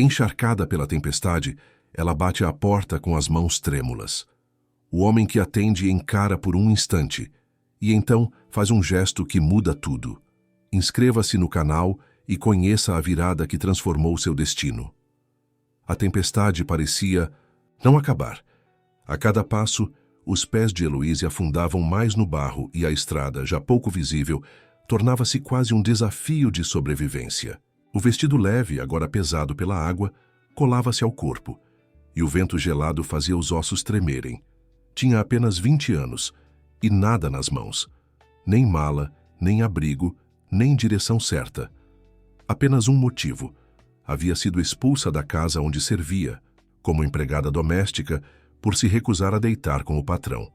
Encharcada pela tempestade, ela bate à porta com as mãos trêmulas. O homem que atende encara por um instante, e então faz um gesto que muda tudo. Inscreva-se no canal e conheça a virada que transformou seu destino. A tempestade parecia não acabar. A cada passo, os pés de Heloíse afundavam mais no barro e a estrada, já pouco visível, tornava-se quase um desafio de sobrevivência. O vestido leve, agora pesado pela água, colava-se ao corpo, e o vento gelado fazia os ossos tremerem. Tinha apenas 20 anos, e nada nas mãos. Nem mala, nem abrigo, nem direção certa. Apenas um motivo. Havia sido expulsa da casa onde servia, como empregada doméstica, por se recusar a deitar com o patrão.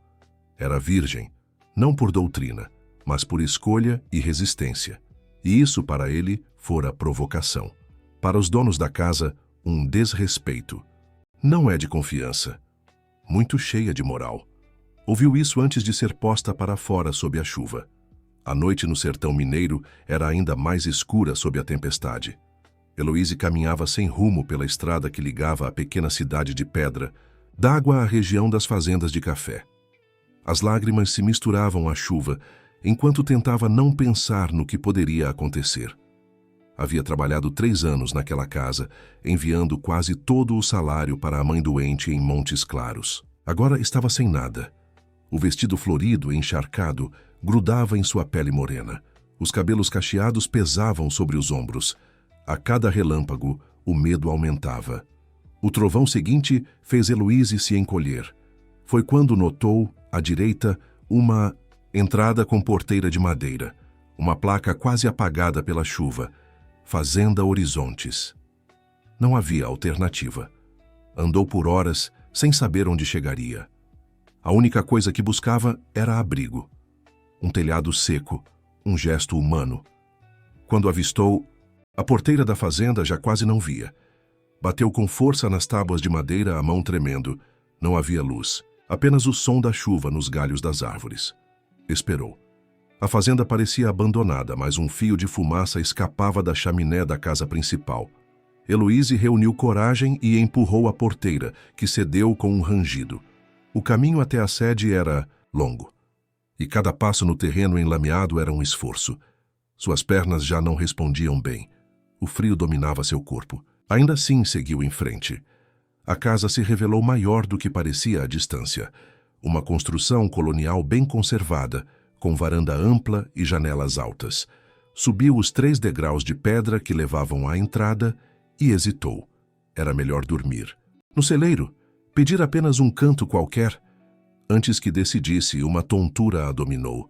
Era virgem, não por doutrina, mas por escolha e resistência. E isso para ele fora provocação. Para os donos da casa, um desrespeito. Não é de confiança. Muito cheia de moral. Ouviu isso antes de ser posta para fora sob a chuva. A noite no sertão mineiro era ainda mais escura sob a tempestade. Heloíse caminhava sem rumo pela estrada que ligava a pequena cidade de Pedra, d'água à região das fazendas de café. As lágrimas se misturavam à chuva, enquanto tentava não pensar no que poderia acontecer. Havia trabalhado 3 anos naquela casa, enviando quase todo o salário para a mãe doente em Montes Claros. Agora estava sem nada. O vestido florido, encharcado, grudava em sua pele morena. Os cabelos cacheados pesavam sobre os ombros. A cada relâmpago, o medo aumentava. O trovão seguinte fez Heloíse se encolher. Foi quando notou, à direita, uma entrada com porteira de madeira, uma placa quase apagada pela chuva, Fazenda Horizontes. Não havia alternativa. Andou por horas, sem saber onde chegaria. A única coisa que buscava era abrigo. Um telhado seco, um gesto humano. Quando avistou, a porteira da fazenda já quase não via. Bateu com força nas tábuas de madeira, a mão tremendo. Não havia luz, apenas o som da chuva nos galhos das árvores. Esperou. A fazenda parecia abandonada, mas um fio de fumaça escapava da chaminé da casa principal. Heloíse reuniu coragem e empurrou a porteira, que cedeu com um rangido. O caminho até a sede era longo, e cada passo no terreno enlameado era um esforço. Suas pernas já não respondiam bem. O frio dominava seu corpo. Ainda assim, seguiu em frente. A casa se revelou maior do que parecia à distância. Uma construção colonial bem conservada, com varanda ampla e janelas altas. Subiu os 3 degraus de pedra que levavam à entrada e hesitou. Era melhor dormir. No celeiro, pedir apenas um canto qualquer. Antes que decidisse, uma tontura a dominou.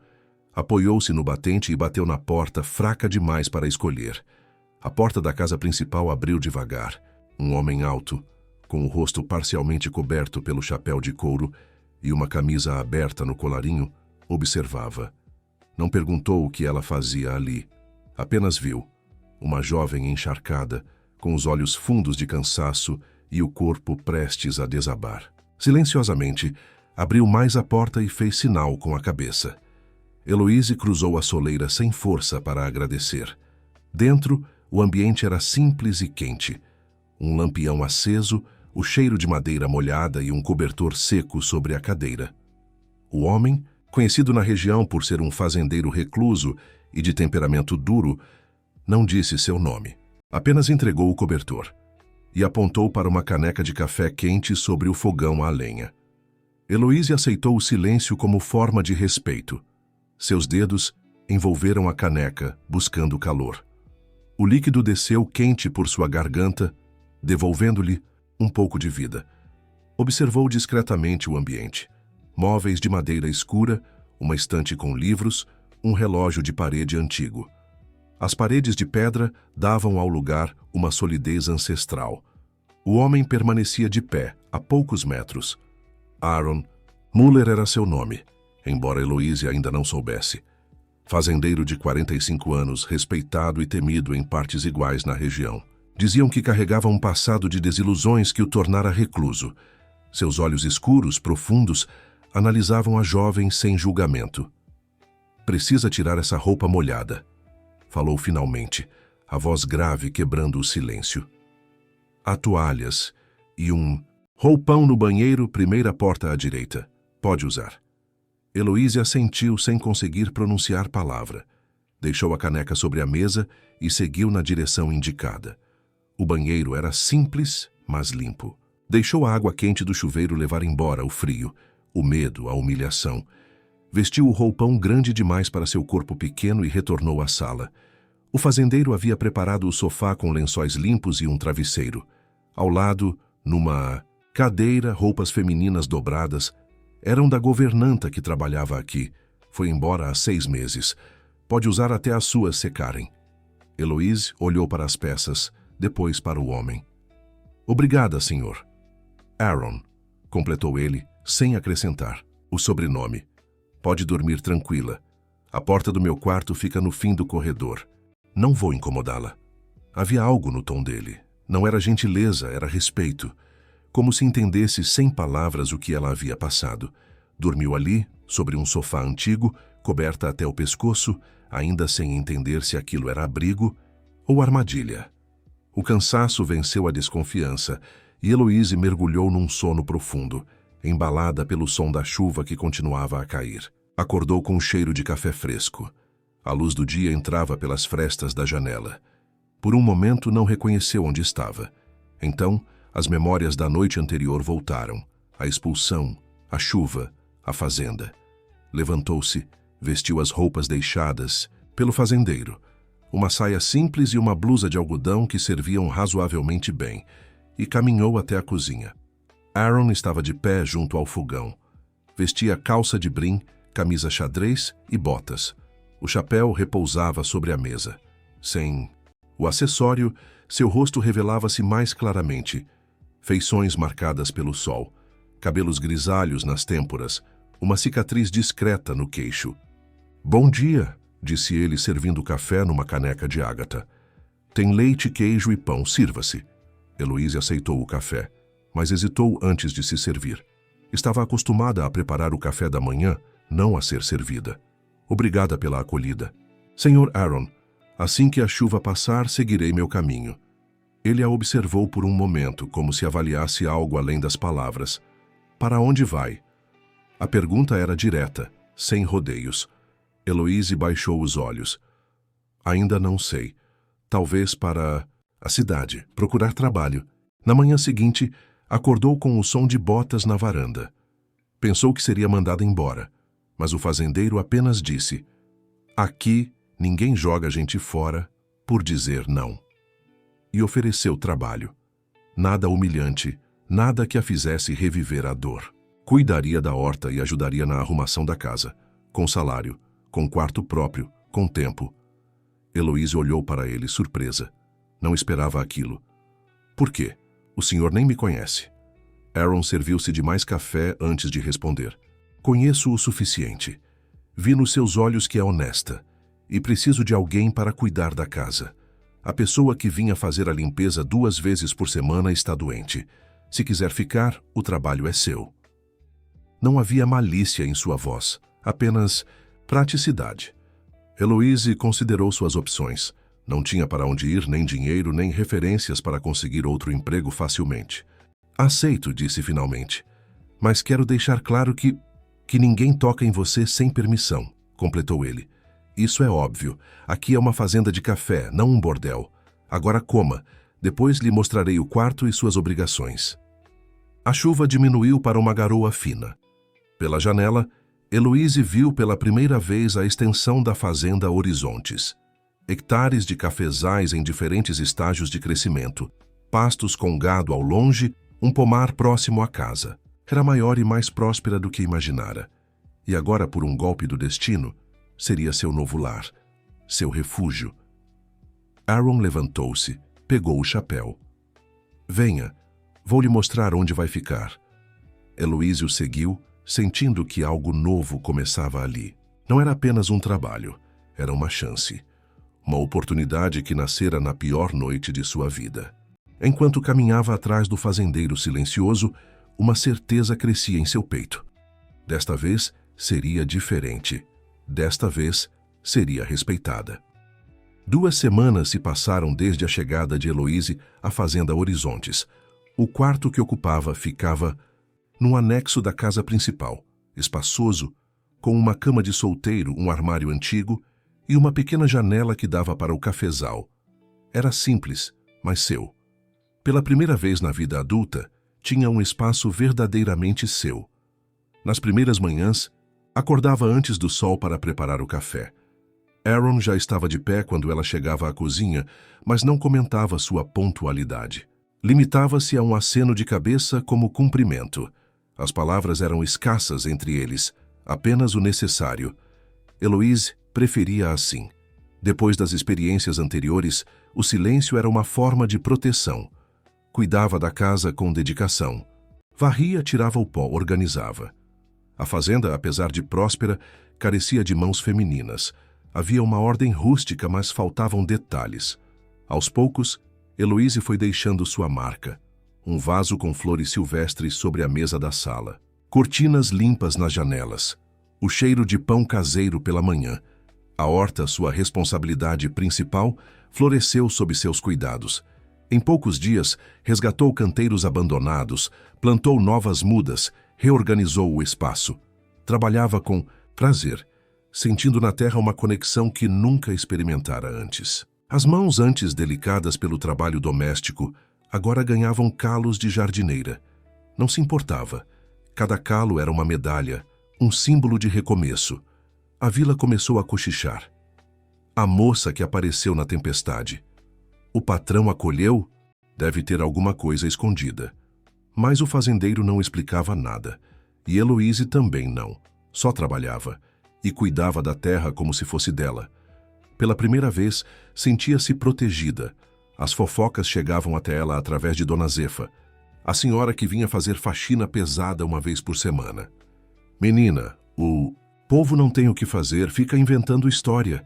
Apoiou-se no batente e bateu na porta, fraca demais para escolher. A porta da casa principal abriu devagar. Um homem alto, com o rosto parcialmente coberto pelo chapéu de couro e uma camisa aberta no colarinho, observava. Não perguntou o que ela fazia ali. Apenas viu. Uma jovem encharcada, com os olhos fundos de cansaço e o corpo prestes a desabar. Silenciosamente, abriu mais a porta e fez sinal com a cabeça. Heloíse cruzou a soleira sem força para agradecer. Dentro, o ambiente era simples e quente. Um lampião aceso, o cheiro de madeira molhada e um cobertor seco sobre a cadeira. O homem, conhecido na região por ser um fazendeiro recluso e de temperamento duro, não disse seu nome. Apenas entregou o cobertor e apontou para uma caneca de café quente sobre o fogão a lenha. Heloíse aceitou o silêncio como forma de respeito. Seus dedos envolveram a caneca, buscando calor. O líquido desceu quente por sua garganta, devolvendo-lhe um pouco de vida. Observou discretamente o ambiente. Móveis de madeira escura, uma estante com livros, um relógio de parede antigo. As paredes de pedra davam ao lugar uma solidez ancestral. O homem permanecia de pé, a poucos metros. Aaron Muller era seu nome, embora Heloíse ainda não soubesse. Fazendeiro de 45 anos, respeitado e temido em partes iguais na região. Diziam que carregava um passado de desilusões que o tornara recluso. Seus olhos escuros, profundos, analisavam a jovem sem julgamento. Precisa tirar essa roupa molhada, falou finalmente, a voz grave quebrando o silêncio. Há toalhas e um roupão no banheiro, primeira porta à direita. Pode usar. Heloísa assentiu sem conseguir pronunciar palavra. Deixou a caneca sobre a mesa e seguiu na direção indicada. O banheiro era simples, mas limpo. Deixou a água quente do chuveiro levar embora o frio, o medo, a humilhação. Vestiu o roupão grande demais para seu corpo pequeno e retornou à sala. O fazendeiro havia preparado o sofá com lençóis limpos e um travesseiro. Ao lado, numa cadeira, roupas femininas dobradas. Eram da governanta que trabalhava aqui. Foi embora há 6 meses. Pode usar até as suas secarem. Heloísa olhou para as peças, depois para o homem. Obrigada, senhor. Aaron, completou ele, sem acrescentar o sobrenome. Pode dormir tranquila. A porta do meu quarto fica no fim do corredor. Não vou incomodá-la. Havia algo no tom dele. Não era gentileza, era respeito. Como se entendesse sem palavras o que ela havia passado. Dormiu ali, sobre um sofá antigo, coberta até o pescoço, ainda sem entender se aquilo era abrigo ou armadilha. O cansaço venceu a desconfiança e Heloísa mergulhou num sono profundo, embalada pelo som da chuva que continuava a cair. Acordou com um cheiro de café fresco. A luz do dia entrava pelas frestas da janela. Por um momento não reconheceu onde estava. Então, as memórias da noite anterior voltaram. A expulsão, a chuva, a fazenda. Levantou-se, vestiu as roupas deixadas pelo fazendeiro. Uma saia simples e uma blusa de algodão que serviam razoavelmente bem, e caminhou até a cozinha. Aaron estava de pé junto ao fogão. Vestia calça de brim, camisa xadrez e botas. O chapéu repousava sobre a mesa. Sem o acessório, seu rosto revelava-se mais claramente. Feições marcadas pelo sol, cabelos grisalhos nas têmporas, uma cicatriz discreta no queixo. Bom dia, disse ele servindo café numa caneca de ágata. Tem leite, queijo e pão, sirva-se. Heloísa aceitou o café, mas hesitou antes de se servir. Estava acostumada a preparar o café da manhã, não a ser servida. Obrigada pela acolhida. Senhor Aaron, assim que a chuva passar, seguirei meu caminho. Ele a observou por um momento, como se avaliasse algo além das palavras. Para onde vai? A pergunta era direta, sem rodeios. Heloísa baixou os olhos. Ainda não sei. Talvez para a cidade, procurar trabalho. Na manhã seguinte, acordou com o som de botas na varanda. Pensou que seria mandada embora, mas o fazendeiro apenas disse: aqui ninguém joga gente fora por dizer não. E ofereceu trabalho. Nada humilhante, nada que a fizesse reviver a dor. Cuidaria da horta e ajudaria na arrumação da casa, com salário, com quarto próprio, com tempo. Heloísa olhou para ele, surpresa. Não esperava aquilo. Por quê? O senhor nem me conhece. Aaron serviu-se de mais café antes de responder. Conheço o suficiente. Vi nos seus olhos que é honesta. E preciso de alguém para cuidar da casa. A pessoa que vinha fazer a limpeza 2 vezes por semana está doente. Se quiser ficar, o trabalho é seu. Não havia malícia em sua voz, apenas praticidade. Heloísa considerou suas opções. Não tinha para onde ir, nem dinheiro, nem referências para conseguir outro emprego facilmente. Aceito, disse finalmente. Mas quero deixar claro que ninguém toca em você sem permissão, completou ele. Isso é óbvio. Aqui é uma fazenda de café, não um bordel. Agora coma. Depois lhe mostrarei o quarto e suas obrigações. A chuva diminuiu para uma garoa fina. Pela janela, Heloísa viu pela primeira vez a extensão da fazenda Horizontes. Hectares de cafezais em diferentes estágios de crescimento, pastos com gado ao longe, um pomar próximo à casa. Era maior e mais próspera do que imaginara. E agora, por um golpe do destino, seria seu novo lar, seu refúgio. Aaron levantou-se, pegou o chapéu. Venha, vou lhe mostrar onde vai ficar. Heloísa o seguiu, sentindo que algo novo começava ali. Não era apenas um trabalho, era uma chance. Uma oportunidade que nascera na pior noite de sua vida. Enquanto caminhava atrás do fazendeiro silencioso, uma certeza crescia em seu peito. Desta vez, seria diferente. Desta vez, seria respeitada. 2 semanas se passaram desde a chegada de Heloíse à fazenda Horizontes. O quarto que ocupava ficava num anexo da casa principal, espaçoso, com uma cama de solteiro, um armário antigo e uma pequena janela que dava para o cafezal. Era simples, mas seu. Pela primeira vez na vida adulta, tinha um espaço verdadeiramente seu. Nas primeiras manhãs, acordava antes do sol para preparar o café. Aaron já estava de pé quando ela chegava à cozinha, mas não comentava sua pontualidade. Limitava-se a um aceno de cabeça como cumprimento. As palavras eram escassas entre eles, apenas o necessário. Heloíse preferia assim. Depois das experiências anteriores, o silêncio era uma forma de proteção. Cuidava da casa com dedicação. Varria, tirava o pó, organizava. A fazenda, apesar de próspera, carecia de mãos femininas. Havia uma ordem rústica, mas faltavam detalhes. Aos poucos, Heloíse foi deixando sua marca. Um vaso com flores silvestres sobre a mesa da sala. Cortinas limpas nas janelas. O cheiro de pão caseiro pela manhã. A horta, sua responsabilidade principal, floresceu sob seus cuidados. Em poucos dias, resgatou canteiros abandonados, plantou novas mudas, reorganizou o espaço. Trabalhava com prazer, sentindo na terra uma conexão que nunca experimentara antes. As mãos, antes delicadas pelo trabalho doméstico, agora ganhavam calos de jardineira. Não se importava. Cada calo era uma medalha, um símbolo de recomeço. A vila começou a cochichar. A moça que apareceu na tempestade. O patrão acolheu? Deve ter alguma coisa escondida. Mas o fazendeiro não explicava nada. E Heloíse também não. Só trabalhava. E cuidava da terra como se fosse dela. Pela primeira vez, sentia-se protegida. As fofocas chegavam até ela através de Dona Zefa, a senhora que vinha fazer faxina pesada uma vez por semana. Menina, o povo não tem o que fazer, fica inventando história.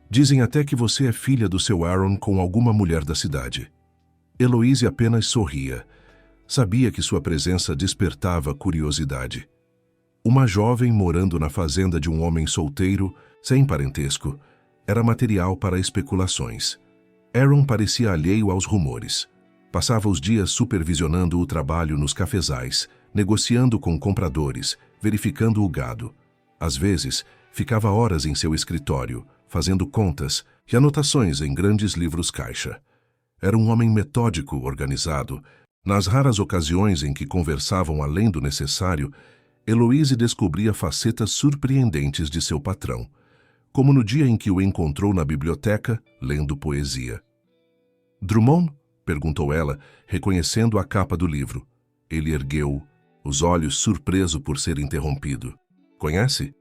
Dizem até que você é filha do seu Aaron com alguma mulher da cidade. Heloíse apenas sorria. Sabia que sua presença despertava curiosidade. Uma jovem morando na fazenda de um homem solteiro, sem parentesco, era material para especulações. Aaron parecia alheio aos rumores. Passava os dias supervisionando o trabalho nos cafezais, negociando com compradores, verificando o gado. Às vezes, ficava horas em seu escritório, fazendo contas e anotações em grandes livros caixa. Era um homem metódico, organizado. Nas raras ocasiões em que conversavam além do necessário, Heloíse descobria facetas surpreendentes de seu patrão, como no dia em que o encontrou na biblioteca, lendo poesia. Drummond? Perguntou ela, reconhecendo a capa do livro. Ele ergueu os olhos, surpreso por ser interrompido. Conhece?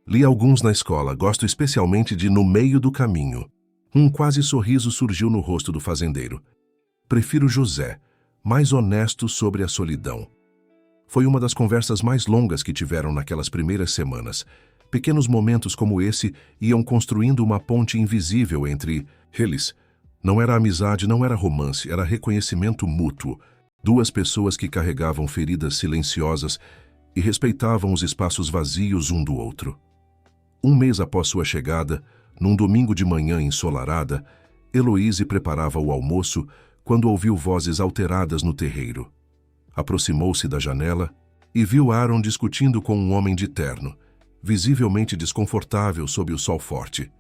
Li alguns na escola, gosto especialmente de No Meio do Caminho. Um quase sorriso surgiu no rosto do fazendeiro. Prefiro José, mais honesto sobre a solidão. Foi uma das conversas mais longas que tiveram naquelas primeiras semanas. Pequenos momentos como esse iam construindo uma ponte invisível entre eles. Não era amizade, não era romance, era reconhecimento mútuo. Duas pessoas que carregavam feridas silenciosas e respeitavam os espaços vazios um do outro. Um mês após sua chegada, num domingo de manhã ensolarada, Heloíse preparava o almoço quando ouviu vozes alteradas no terreiro. Aproximou-se da janela e viu Aaron discutindo com um homem de terno, visivelmente desconfortável sob o sol forte.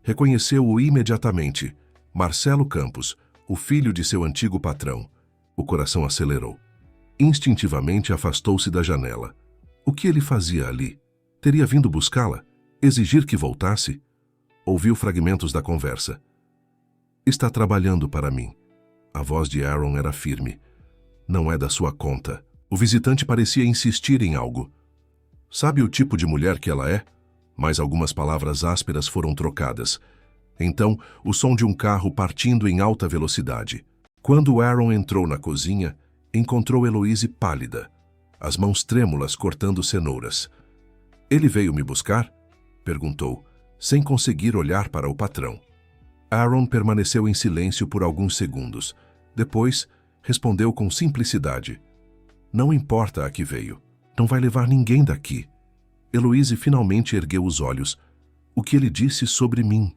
Reconheceu-o imediatamente. Marcelo Campos, o filho de seu antigo patrão. O coração acelerou. Instintivamente afastou-se da janela. O que ele fazia ali? Teria vindo buscá-la? Exigir que voltasse? Ouviu fragmentos da conversa. Está trabalhando para mim. A voz de Aaron era firme. Não é da sua conta. O visitante parecia insistir em algo. Sabe o tipo de mulher que ela é? Mas algumas palavras ásperas foram trocadas. Então, o som de um carro partindo em alta velocidade. Quando Aaron entrou na cozinha, encontrou Heloíse pálida, as mãos trêmulas cortando cenouras. Ele veio me buscar? Perguntou, sem conseguir olhar para o patrão. Aaron permaneceu em silêncio por alguns segundos. Depois, respondeu com simplicidade. Não importa a que veio. Não vai levar ninguém daqui. Heloíse finalmente ergueu os olhos. O que ele disse sobre mim?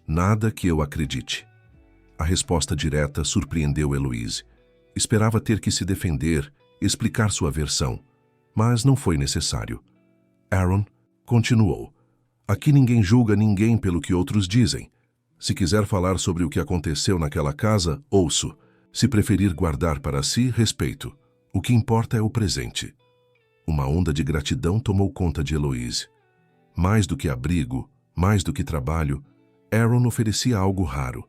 Nada que eu acredite. A resposta direta surpreendeu Heloise. Esperava ter que se defender, explicar sua versão, mas não foi necessário. Aaron continuou. Aqui ninguém julga ninguém pelo que outros dizem. Se quiser falar sobre o que aconteceu naquela casa, ouço. Se preferir guardar para si, respeito. O que importa é o presente. Uma onda de gratidão tomou conta de Heloise. Mais do que abrigo, mais do que trabalho, Aaron oferecia algo raro.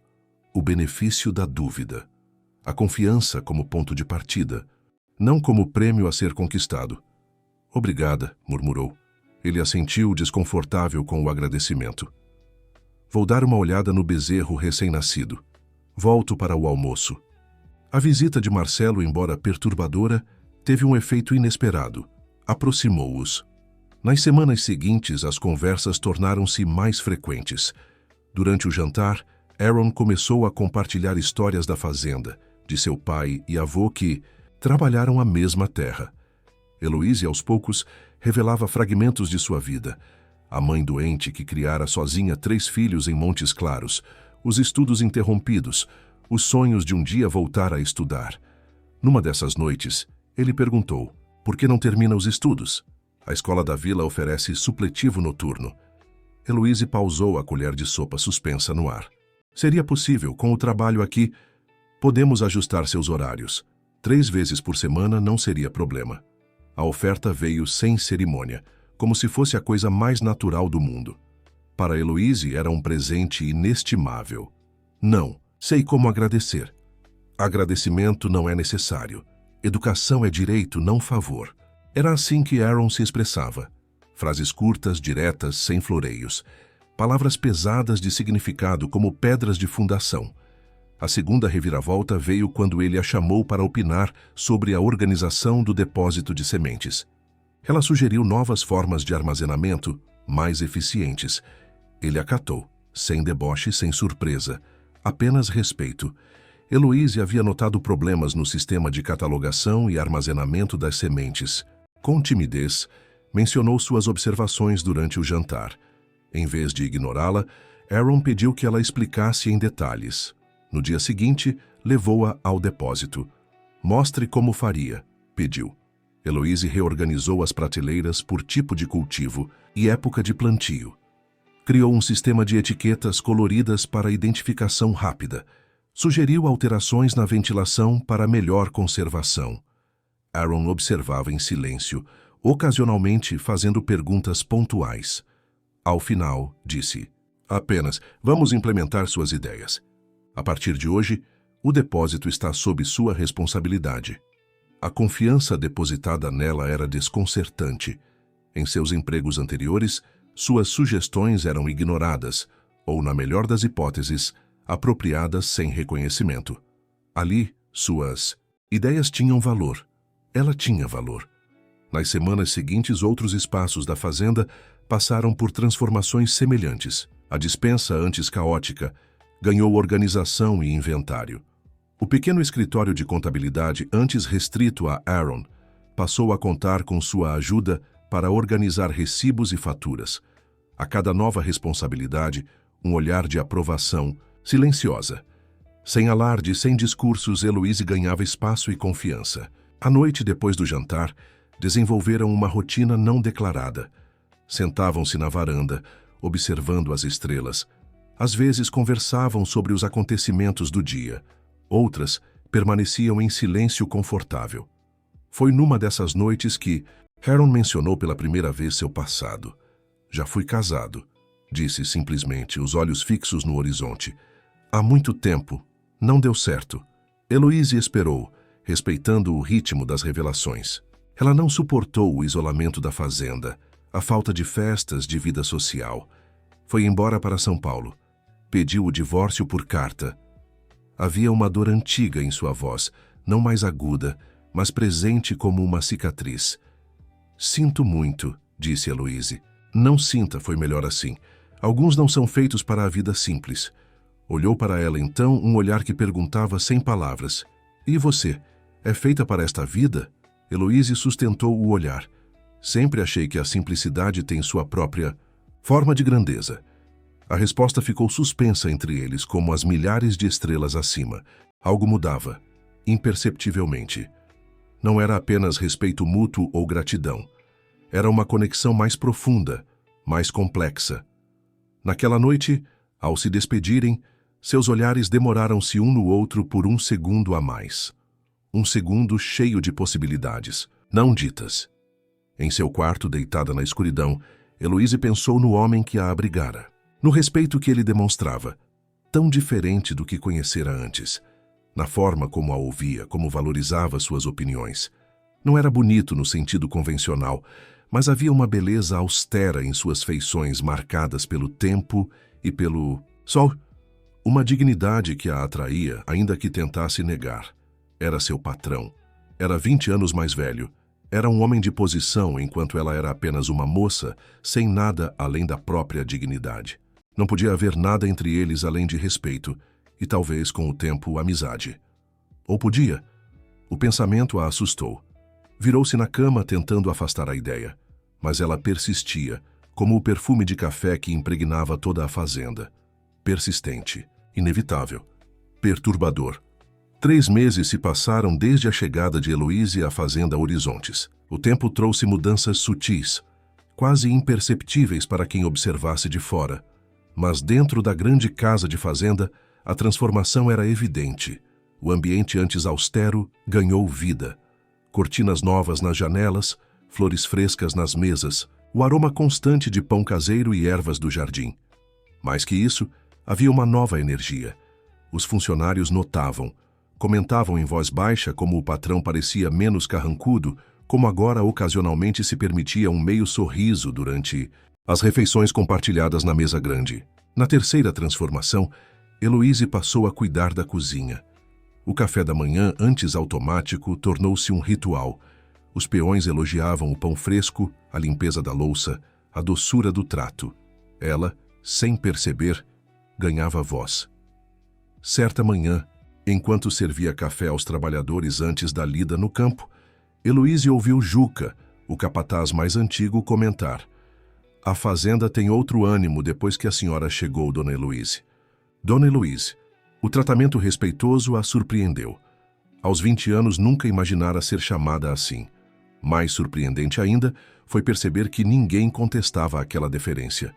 O benefício da dúvida. A confiança como ponto de partida, não como prêmio a ser conquistado. Obrigada, murmurou. Ele assentiu, desconfortável com o agradecimento. Vou dar uma olhada no bezerro recém-nascido. Volto para o almoço. A visita de Marcelo, embora perturbadora, teve um efeito inesperado. Aproximou-os. Nas semanas seguintes, as conversas tornaram-se mais frequentes. Durante o jantar, Aaron começou a compartilhar histórias da fazenda, de seu pai e avô que trabalharam a mesma terra. Heloise, aos poucos, revelava fragmentos de sua vida. A mãe doente que criara sozinha 3 filhos em Montes Claros, os estudos interrompidos, os sonhos de um dia voltar a estudar. Numa dessas noites, ele perguntou, por que não termina os estudos? A escola da vila oferece supletivo noturno. Heloise pausou a colher de sopa suspensa no ar. Seria possível, com o trabalho aqui, podemos ajustar seus horários. 3 vezes por semana não seria problema. A oferta veio sem cerimônia, como se fosse a coisa mais natural do mundo. Para Heloise era um presente inestimável. Não, sei como agradecer. Agradecimento não é necessário. Educação é direito, não favor. Era assim que Aaron se expressava. Frases curtas, diretas, sem floreios. Palavras pesadas de significado como pedras de fundação. A segunda reviravolta veio quando ele a chamou para opinar sobre a organização do depósito de sementes. Ela sugeriu novas formas de armazenamento, mais eficientes. Ele acatou, sem deboche, sem surpresa, apenas respeito. Heloise havia notado problemas no sistema de catalogação e armazenamento das sementes. Com timidez, mencionou suas observações durante o jantar. Em vez de ignorá-la, Aaron pediu que ela explicasse em detalhes. No dia seguinte, levou-a ao depósito. Mostre como faria, pediu. Heloise reorganizou as prateleiras por tipo de cultivo e época de plantio. Criou um sistema de etiquetas coloridas para identificação rápida. Sugeriu alterações na ventilação para melhor conservação. Aaron observava em silêncio, ocasionalmente fazendo perguntas pontuais. Ao final, disse, apenas, vamos implementar suas ideias. A partir de hoje, o depósito está sob sua responsabilidade. A confiança depositada nela era desconcertante. Em seus empregos anteriores, suas sugestões eram ignoradas, ou, na melhor das hipóteses, apropriadas sem reconhecimento. Ali, suas ideias tinham valor. Ela tinha valor. Nas semanas seguintes, outros espaços da fazenda passaram por transformações semelhantes. A despensa, antes caótica, ganhou organização e inventário. O pequeno escritório de contabilidade, antes restrito a Aaron, passou a contar com sua ajuda para organizar recibos e faturas. A cada nova responsabilidade, um olhar de aprovação, silenciosa. Sem alarde, sem discursos, Heloise ganhava espaço e confiança. À noite, depois do jantar, desenvolveram uma rotina não declarada. Sentavam-se na varanda, observando as estrelas. Às vezes conversavam sobre os acontecimentos do dia. Outras permaneciam em silêncio confortável. Foi numa dessas noites que Aaron mencionou pela primeira vez seu passado. Já fui casado, disse simplesmente, os olhos fixos no horizonte. Há muito tempo. Não deu certo. Heloise esperou, respeitando o ritmo das revelações. Ela não suportou o isolamento da fazenda, a falta de festas, de vida social. Foi embora para São Paulo. Pediu o divórcio por carta. Havia uma dor antiga em sua voz, não mais aguda, mas presente como uma cicatriz. Sinto muito, disse Heloise. Não sinta, foi melhor assim. Alguns não são feitos para a vida simples. Olhou para ela então um olhar que perguntava sem palavras. E você, é feita para esta vida? Heloise sustentou o olhar. Sempre achei que a simplicidade tem sua própria forma de grandeza. A resposta ficou suspensa entre eles, como as milhares de estrelas acima. Algo mudava, imperceptivelmente. Não era apenas respeito mútuo ou gratidão. Era uma conexão mais profunda, mais complexa. Naquela noite, ao se despedirem, seus olhares demoraram-se um no outro por um segundo a mais. Um segundo cheio de possibilidades, não ditas. Em seu quarto, deitada na escuridão, Heloise pensou no homem que a abrigara, no respeito que ele demonstrava, tão diferente do que conhecera antes, na forma como a ouvia, como valorizava suas opiniões. Não era bonito no sentido convencional, mas havia uma beleza austera em suas feições marcadas pelo tempo e pelo sol. Uma dignidade que a atraía, ainda que tentasse negar. Era seu patrão. Era 20 anos mais velho. Era um homem de posição, enquanto ela era apenas uma moça, sem nada além da própria dignidade. Não podia haver nada entre eles além de respeito, e talvez, com o tempo, amizade. Ou podia? O pensamento a assustou. Virou-se na cama tentando afastar a ideia, mas ela persistia, como o perfume de café que impregnava toda a fazenda. Persistente, inevitável, perturbador. 3 meses se passaram desde a chegada de Heloise à fazenda Horizontes. O tempo trouxe mudanças sutis, quase imperceptíveis para quem observasse de fora. Mas dentro da grande casa de fazenda, a transformação era evidente. O ambiente antes austero ganhou vida. Cortinas novas nas janelas, flores frescas nas mesas, o aroma constante de pão caseiro e ervas do jardim. Mais que isso, havia uma nova energia. Os funcionários notavam, comentavam em voz baixa como o patrão parecia menos carrancudo, como agora ocasionalmente se permitia um meio sorriso durante as refeições compartilhadas na mesa grande. Na terceira transformação, Heloise passou a cuidar da cozinha. O café da manhã, antes automático, tornou-se um ritual. Os peões elogiavam o pão fresco, a limpeza da louça, a doçura do trato. Ela, sem perceber, ganhava voz. Certa manhã, enquanto servia café aos trabalhadores antes da lida no campo, Heloise ouviu Juca, o capataz mais antigo, comentar: "A fazenda tem outro ânimo depois que a senhora chegou, Dona Heloise." Dona Heloise. O tratamento respeitoso a surpreendeu. Aos 20 anos nunca imaginara ser chamada assim. Mais surpreendente ainda foi perceber que ninguém contestava aquela deferência.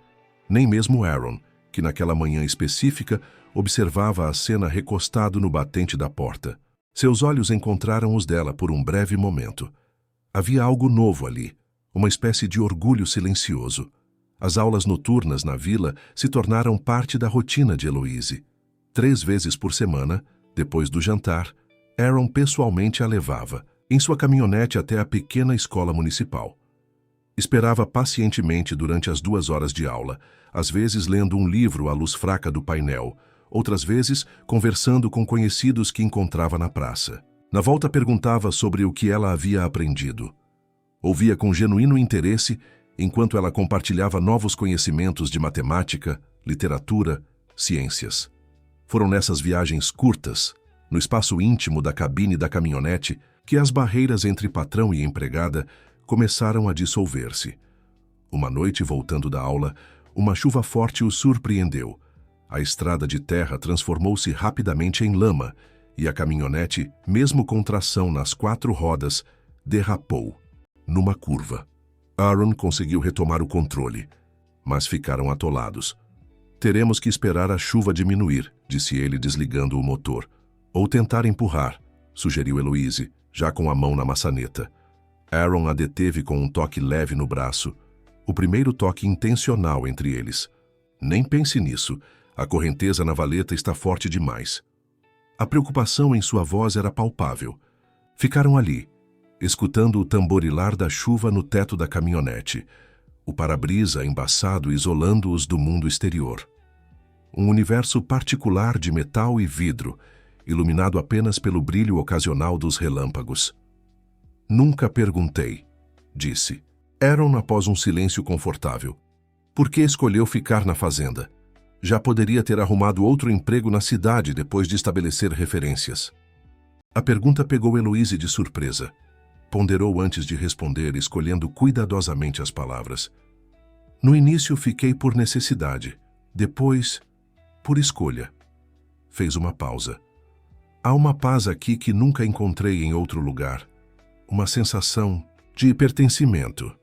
Nem mesmo Aaron, que naquela manhã específica observava a cena recostado no batente da porta. Seus olhos encontraram os dela por um breve momento. Havia algo novo ali, uma espécie de orgulho silencioso. As aulas noturnas na vila se tornaram parte da rotina de Heloise. 3 vezes por semana, depois do jantar, Aaron pessoalmente a levava, em sua caminhonete até a pequena escola municipal. Esperava pacientemente durante as 2 horas de aula, às vezes lendo um livro à luz fraca do painel, outras vezes conversando com conhecidos que encontrava na praça. Na volta perguntava sobre o que ela havia aprendido. Ouvia com genuíno interesse enquanto ela compartilhava novos conhecimentos de matemática, literatura, ciências. Foram nessas viagens curtas, no espaço íntimo da cabine da caminhonete, que as barreiras entre patrão e empregada começaram a dissolver-se. Uma noite, voltando da aula, uma chuva forte o surpreendeu. A estrada de terra transformou-se rapidamente em lama e a caminhonete, mesmo com tração nas 4 rodas, derrapou, numa curva. Aaron conseguiu retomar o controle, mas ficaram atolados. "Teremos que esperar a chuva diminuir", disse ele desligando o motor. "Ou tentar empurrar", sugeriu Heloise, já com a mão na maçaneta. Aaron a deteve com um toque leve no braço, o primeiro toque intencional entre eles. "Nem pense nisso, a correnteza na valeta está forte demais." A preocupação em sua voz era palpável. Ficaram ali, escutando o tamborilar da chuva no teto da caminhonete, o para-brisa embaçado isolando-os do mundo exterior. Um universo particular de metal e vidro, iluminado apenas pelo brilho ocasional dos relâmpagos. "Nunca perguntei", disse Aaron após um silêncio confortável. "Por que escolheu ficar na fazenda? Já poderia ter arrumado outro emprego na cidade depois de estabelecer referências." A pergunta pegou Heloise de surpresa. Ponderou antes de responder, escolhendo cuidadosamente as palavras. "No início fiquei por necessidade", Depois, por escolha, fez uma pausa. Há uma paz aqui que nunca encontrei em outro lugar. Uma sensação de pertencimento.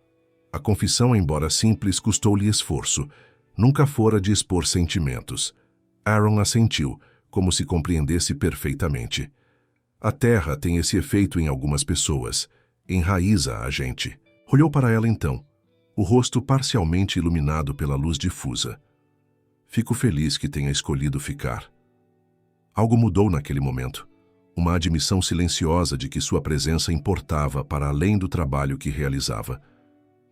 A confissão, embora simples, custou-lhe esforço. Nunca fora de expor sentimentos. Aaron assentiu, como se compreendesse perfeitamente. A terra tem esse efeito em algumas pessoas. Enraiza a gente. Olhou para ela então, o rosto parcialmente iluminado pela luz difusa. Fico feliz que tenha escolhido ficar. Algo mudou naquele momento. Uma admissão silenciosa de que sua presença importava para além do trabalho que realizava.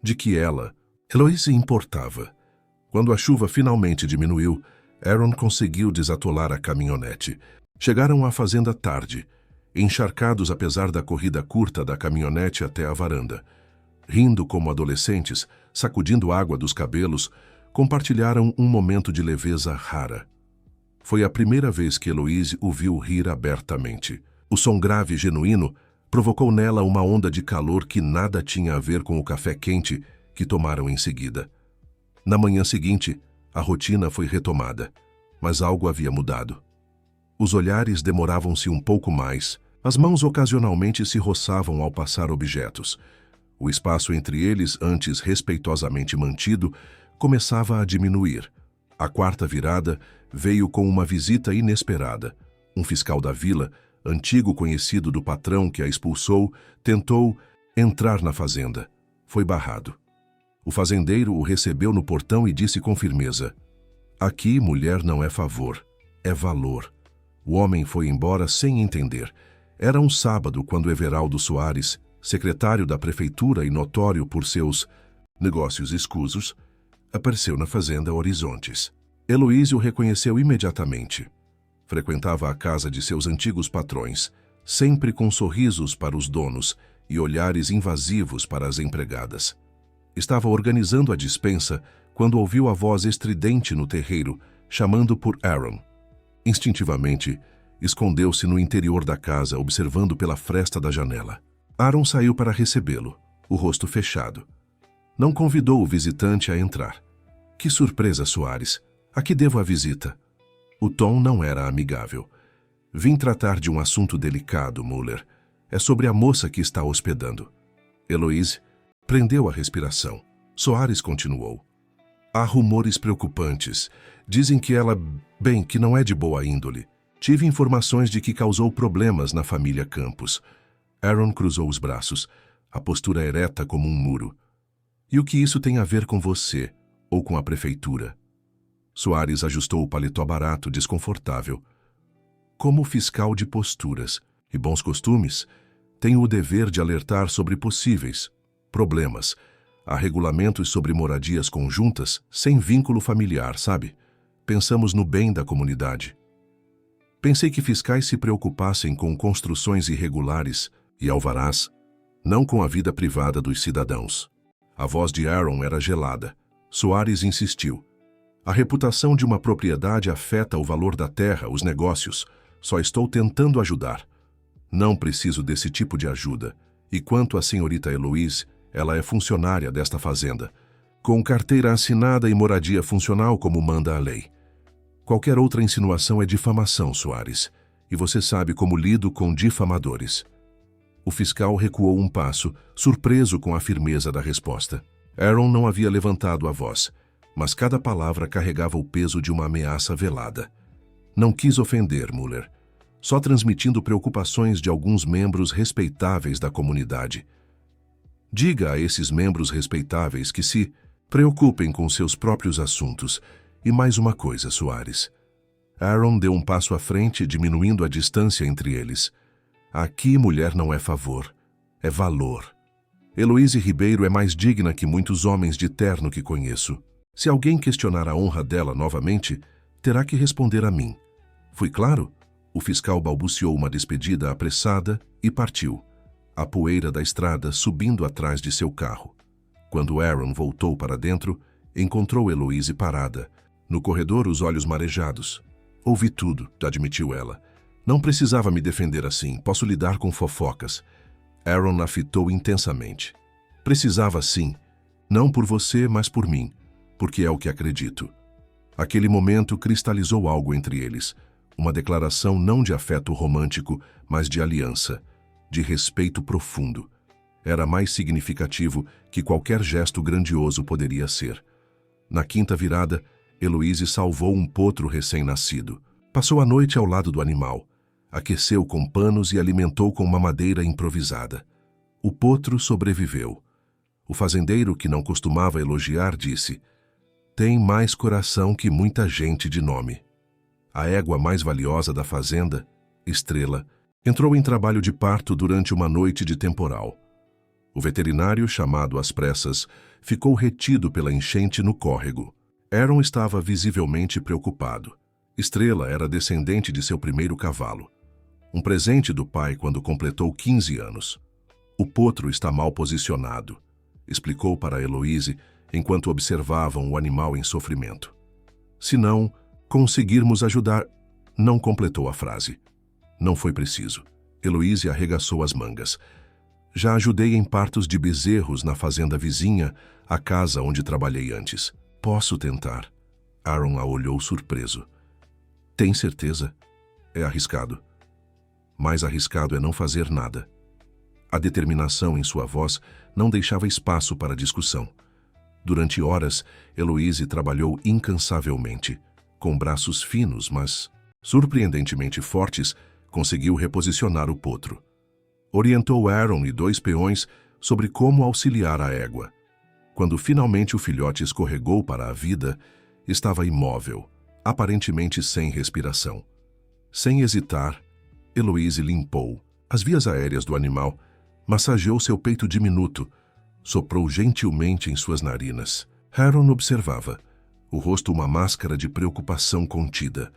De que ela, Eloise, importava. Quando a chuva finalmente diminuiu, Aaron conseguiu desatolar a caminhonete. Chegaram à fazenda tarde, encharcados apesar da corrida curta da caminhonete até a varanda. Rindo como adolescentes, sacudindo água dos cabelos, compartilharam um momento de leveza rara. Foi a primeira vez que Eloise o viu rir abertamente. O som grave e genuíno provocou nela uma onda de calor que nada tinha a ver com o café quente que tomaram em seguida. Na manhã seguinte, a rotina foi retomada, mas algo havia mudado. Os olhares demoravam-se um pouco mais, as mãos ocasionalmente se roçavam ao passar objetos. O espaço entre eles, antes respeitosamente mantido, começava a diminuir. A quarta virada veio com uma visita inesperada. Um fiscal da vila, antigo conhecido do patrão que a expulsou, tentou entrar na fazenda. Foi barrado. O fazendeiro o recebeu no portão e disse com firmeza: "Aqui, mulher não é favor, é valor." O homem foi embora sem entender. Era um sábado quando Everaldo Soares, secretário da prefeitura e notório por seus negócios escusos, apareceu na fazenda Horizontes. Eloise o reconheceu imediatamente. Frequentava a casa de seus antigos patrões, sempre com sorrisos para os donos e olhares invasivos para as empregadas. Estava organizando a despensa quando ouviu a voz estridente no terreiro, chamando por Aaron. Instintivamente, escondeu-se no interior da casa, observando pela fresta da janela. Aaron saiu para recebê-lo, o rosto fechado. Não convidou o visitante a entrar. Que surpresa, Soares! A que devo a visita? O tom não era amigável. Vim tratar de um assunto delicado, Muller. É sobre a moça que está hospedando. Eloise prendeu a respiração. Soares continuou. Há rumores preocupantes. Dizem que ela, bem, que não é de boa índole. Tive informações de que causou problemas na família Campos. Aaron cruzou os braços, a postura ereta como um muro. E o que isso tem a ver com você, ou com a prefeitura? Soares ajustou o paletó barato, desconfortável. Como fiscal de posturas e bons costumes, tenho o dever de alertar sobre possíveis problemas. Há regulamentos sobre moradias conjuntas sem vínculo familiar, sabe? Pensamos no bem da comunidade. Pensei que fiscais se preocupassem com construções irregulares e alvarás, não com a vida privada dos cidadãos. A voz de Aaron era gelada. Soares insistiu. A reputação de uma propriedade afeta o valor da terra, os negócios. Só estou tentando ajudar. Não preciso desse tipo de ajuda. E quanto à senhorita Eloise, ela é funcionária desta fazenda, com carteira assinada e moradia funcional como manda a lei. Qualquer outra insinuação é difamação, Soares, e você sabe como lido com difamadores. O fiscal recuou um passo, surpreso com a firmeza da resposta. Aaron não havia levantado a voz, mas cada palavra carregava o peso de uma ameaça velada. Não quis ofender Muller, só transmitindo preocupações de alguns membros respeitáveis da comunidade. Diga a esses membros respeitáveis que se preocupem com seus próprios assuntos. E mais uma coisa, Soares. Aaron deu um passo à frente, diminuindo a distância entre eles. Aqui, mulher não é favor, é valor. Eloise Ribeiro é mais digna que muitos homens de terno que conheço. Se alguém questionar a honra dela novamente, terá que responder a mim. Fui claro? O fiscal balbuciou uma despedida apressada e partiu, a poeira da estrada subindo atrás de seu carro. Quando Aaron voltou para dentro, encontrou Eloise parada. No corredor, os olhos marejados. Ouvi tudo, admitiu ela. Não precisava me defender assim, posso lidar com fofocas. Aaron a fitou intensamente. Precisava sim, não por você, mas por mim, porque é o que acredito. Aquele momento cristalizou algo entre eles, uma declaração não de afeto romântico, mas de aliança, de respeito profundo. Era mais significativo que qualquer gesto grandioso poderia ser. Na quinta virada, Heloíse salvou um potro recém-nascido. Passou a noite ao lado do animal, aqueceu com panos e alimentou com uma madeira improvisada. O potro sobreviveu. O fazendeiro, que não costumava elogiar, disse: "Tem mais coração que muita gente de nome." A égua mais valiosa da fazenda, Estrela, entrou em trabalho de parto durante uma noite de temporal. O veterinário, chamado às pressas, ficou retido pela enchente no córrego. Aaron estava visivelmente preocupado. Estrela era descendente de seu primeiro cavalo. Um presente do pai quando completou 15 anos. "O potro está mal posicionado", explicou para Heloíse enquanto observavam o animal em sofrimento. "Se não conseguirmos ajudar..." Não completou a frase. Não foi preciso. Heloíse arregaçou as mangas. "Já ajudei em partos de bezerros na fazenda vizinha, à casa onde trabalhei antes. Posso tentar." Aaron a olhou surpreso. "Tem certeza? É arriscado." "Mais arriscado é não fazer nada." A determinação em sua voz não deixava espaço para discussão. Durante horas, Heloíse trabalhou incansavelmente. Com braços finos, mas surpreendentemente fortes, conseguiu reposicionar o potro. Orientou Aaron e 2 peões sobre como auxiliar a égua. Quando finalmente o filhote escorregou para a vida, estava imóvel, aparentemente sem respiração. Sem hesitar, Heloíse limpou as vias aéreas do animal, massageou seu peito diminuto, soprou gentilmente em suas narinas. Aaron observava, o rosto uma máscara de preocupação contida.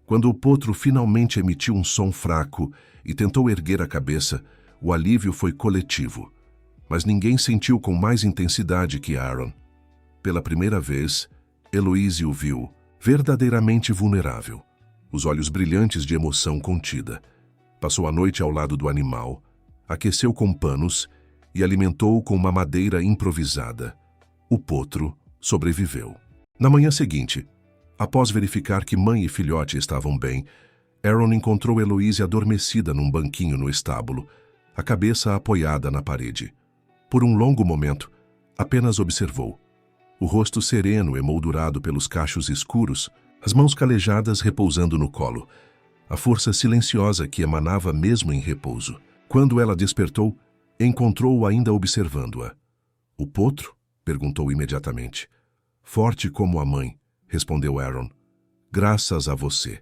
Quando o potro finalmente emitiu um som fraco e tentou erguer a cabeça, o alívio foi coletivo. Mas ninguém sentiu com mais intensidade que Aaron. Pela primeira vez, Heloíse o viu, verdadeiramente vulnerável, os olhos brilhantes de emoção contida. Passou a noite ao lado do animal, aqueceu com panos e alimentou-o com uma madeira improvisada. O potro sobreviveu. Na manhã seguinte, após verificar que mãe e filhote estavam bem, Aaron encontrou Heloíse adormecida num banquinho no estábulo, a cabeça apoiada na parede. Por um longo momento, apenas observou. O rosto sereno emoldurado pelos cachos escuros, as mãos calejadas repousando no colo, a força silenciosa que emanava mesmo em repouso. Quando ela despertou, encontrou-o ainda observando-a. "O potro?" perguntou imediatamente. "Forte como a mãe", respondeu Aaron. "Graças a você."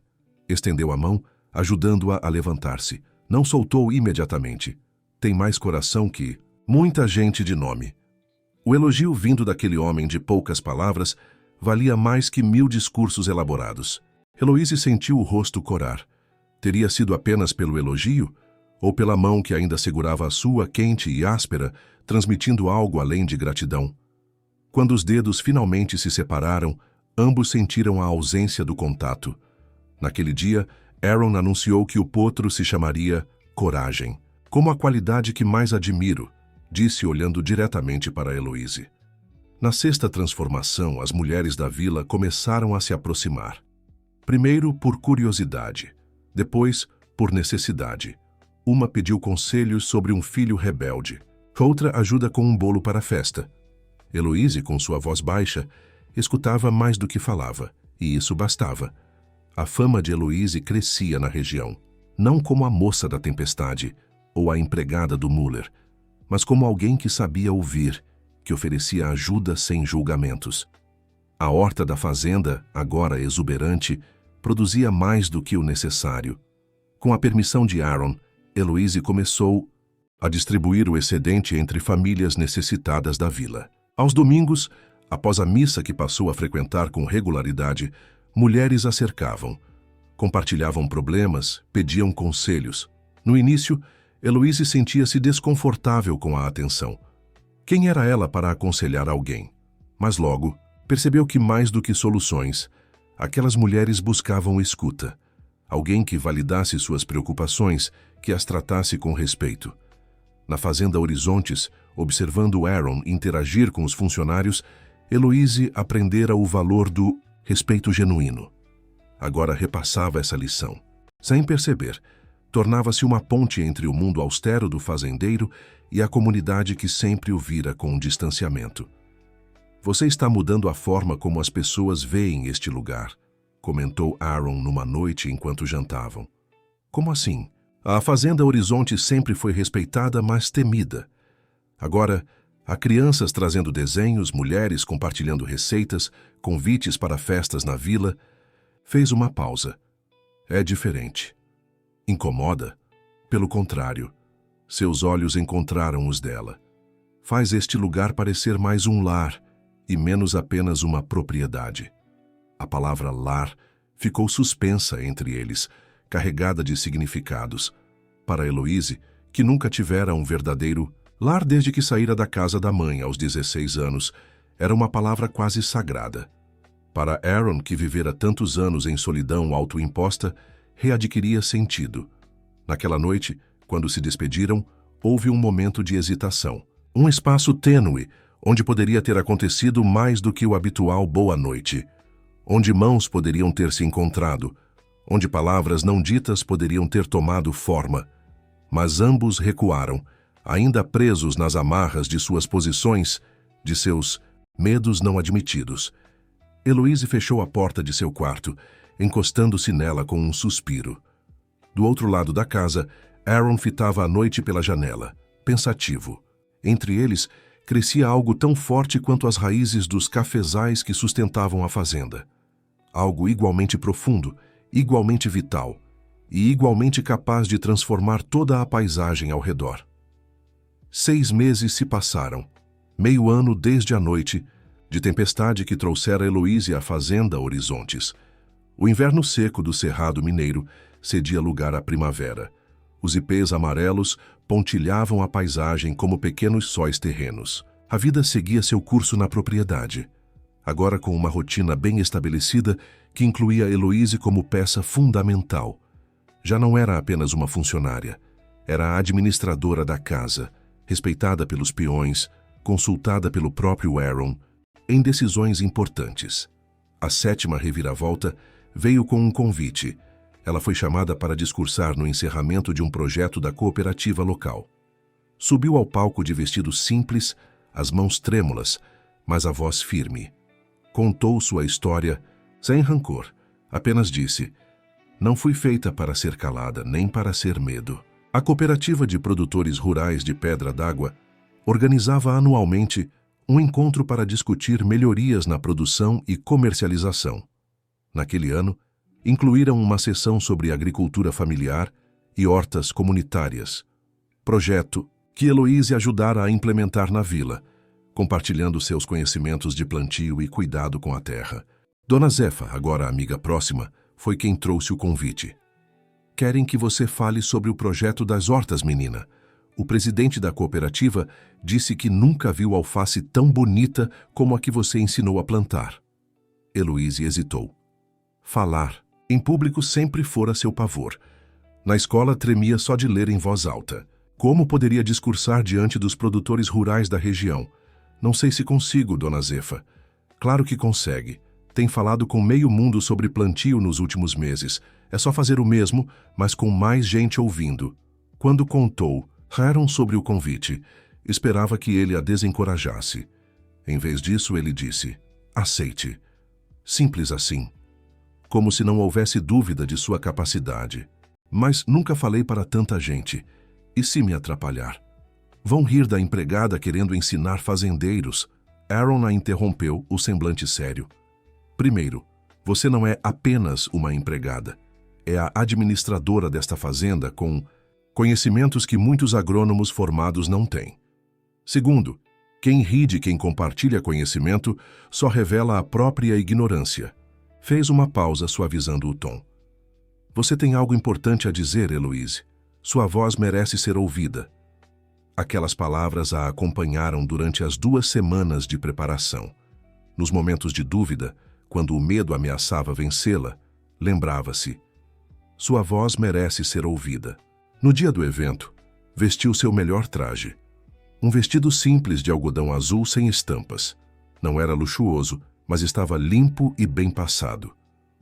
Estendeu a mão, ajudando-a a levantar-se. Não soltou imediatamente. "Tem mais coração que muita gente de nome." O elogio vindo daquele homem de poucas palavras valia mais que 1000 discursos elaborados. Heloíse sentiu o rosto corar. Teria sido apenas pelo elogio? Ou pela mão que ainda segurava a sua, quente e áspera, transmitindo algo além de gratidão? Quando os dedos finalmente se separaram, ambos sentiram a ausência do contato. Naquele dia, Aaron anunciou que o potro se chamaria Coragem. "Como a qualidade que mais admiro", disse olhando diretamente para Heloíse. Na sexta transformação, as mulheres da vila começaram a se aproximar. Primeiro por curiosidade, depois por necessidade. Uma pediu conselhos sobre um filho rebelde, outra ajuda com um bolo para a festa. Heloíse, com sua voz baixa, escutava mais do que falava, e isso bastava. A fama de Heloíse crescia na região, não como a moça da tempestade ou a empregada do Muller, mas como alguém que sabia ouvir, que oferecia ajuda sem julgamentos. A horta da fazenda, agora exuberante, produzia mais do que o necessário. Com a permissão de Aaron, Heloíse começou a distribuir o excedente entre famílias necessitadas da vila. Aos domingos, após a missa que passou a frequentar com regularidade, mulheres a cercavam. Compartilhavam problemas, pediam conselhos. No início, Heloíse sentia-se desconfortável com a atenção. Quem era ela para aconselhar alguém? Mas logo, percebeu que mais do que soluções, aquelas mulheres buscavam escuta. Alguém que validasse suas preocupações, que as tratasse com respeito. Na fazenda Horizontes, observando Aaron interagir com os funcionários, Heloíse aprendera o valor do respeito genuíno. Agora repassava essa lição. Sem perceber, tornava-se uma ponte entre o mundo austero do fazendeiro e a comunidade que sempre o vira com um distanciamento. Você está mudando a forma como as pessoas veem este lugar, comentou Aaron numa noite enquanto jantavam. Como assim? A Fazenda Horizonte sempre foi respeitada, mas temida. Agora, há crianças trazendo desenhos, mulheres compartilhando receitas, convites para festas na vila. Fez uma pausa. É diferente. Incomoda? Pelo contrário. Seus olhos encontraram os dela. Faz este lugar parecer mais um lar e menos apenas uma propriedade. A palavra lar ficou suspensa entre eles, carregada de significados. Para Heloise, que nunca tivera um verdadeiro lar desde que saíra da casa da mãe aos 16 anos, era uma palavra quase sagrada. Para Aaron, que vivera tantos anos em solidão autoimposta, readquiria sentido. Naquela noite, quando se despediram, houve um momento de hesitação. Um espaço tênue, onde poderia ter acontecido mais do que o habitual boa noite. Onde mãos poderiam ter se encontrado, onde palavras não ditas poderiam ter tomado forma. Mas ambos recuaram, ainda presos nas amarras de suas posições, de seus medos não admitidos. Heloise fechou a porta de seu quarto, encostando-se nela com um suspiro. Do outro lado da casa, Aaron fitava a noite pela janela, pensativo. Entre eles, crescia algo tão forte quanto as raízes dos cafezais que sustentavam a fazenda. Algo igualmente profundo, igualmente vital e igualmente capaz de transformar toda a paisagem ao redor. 6 meses se passaram, meio ano desde a noite, de tempestade que trouxera Heloise à Fazenda Horizontes. O inverno seco do Cerrado Mineiro cedia lugar à primavera. Os ipês amarelos pontilhavam a paisagem como pequenos sóis terrenos. A vida seguia seu curso na propriedade, agora com uma rotina bem estabelecida que incluía Heloise como peça fundamental. Já não era apenas uma funcionária, era a administradora da casa, respeitada pelos peões, consultada pelo próprio Aaron, em decisões importantes. A 7ª reviravolta veio com um convite. Ela foi chamada para discursar no encerramento de um projeto da cooperativa local. Subiu ao palco de vestido simples, as mãos trêmulas, mas a voz firme. Contou sua história, sem rancor, apenas disse: "Não fui feita para ser calada, nem para ser medo." A cooperativa de produtores rurais de Pedra d'Água organizava anualmente um encontro para discutir melhorias na produção e comercialização. Naquele ano, incluíram uma sessão sobre agricultura familiar e hortas comunitárias, projeto que Heloise ajudara a implementar na vila, compartilhando seus conhecimentos de plantio e cuidado com a terra. Dona Zefa, agora amiga próxima, foi quem trouxe o convite. "Querem que você fale sobre o projeto das hortas, menina. O presidente da cooperativa disse que nunca viu alface tão bonita como a que você ensinou a plantar." Heloise hesitou. Falar em público sempre fora seu pavor. Na escola tremia só de ler em voz alta. Como poderia discursar diante dos produtores rurais da região? "Não sei se consigo, Dona Zefa." "Claro que consegue. Tem falado com meio mundo sobre plantio nos últimos meses. É só fazer o mesmo, mas com mais gente ouvindo." Quando contou Aaron sobre o convite, esperava que ele a desencorajasse. Em vez disso, ele disse: "Aceite." Simples assim. Como se não houvesse dúvida de sua capacidade. "Mas nunca falei para tanta gente. E se me atrapalhar? Vão rir da empregada querendo ensinar fazendeiros." Aaron a interrompeu, o semblante sério. "Primeiro, você não é apenas uma empregada. É a administradora desta fazenda com conhecimentos que muitos agrônomos formados não têm. Segundo, quem ri de quem compartilha conhecimento só revela a própria ignorância." Fez uma pausa, suavizando o tom. "Você tem algo importante a dizer, Heloise. Sua voz merece ser ouvida." Aquelas palavras a acompanharam durante as 2 semanas de preparação. Nos momentos de dúvida, quando o medo ameaçava vencê-la, lembrava-se: sua voz merece ser ouvida. No dia do evento, vestiu seu melhor traje. Um vestido simples de algodão azul sem estampas. Não era luxuoso, mas estava limpo e bem passado.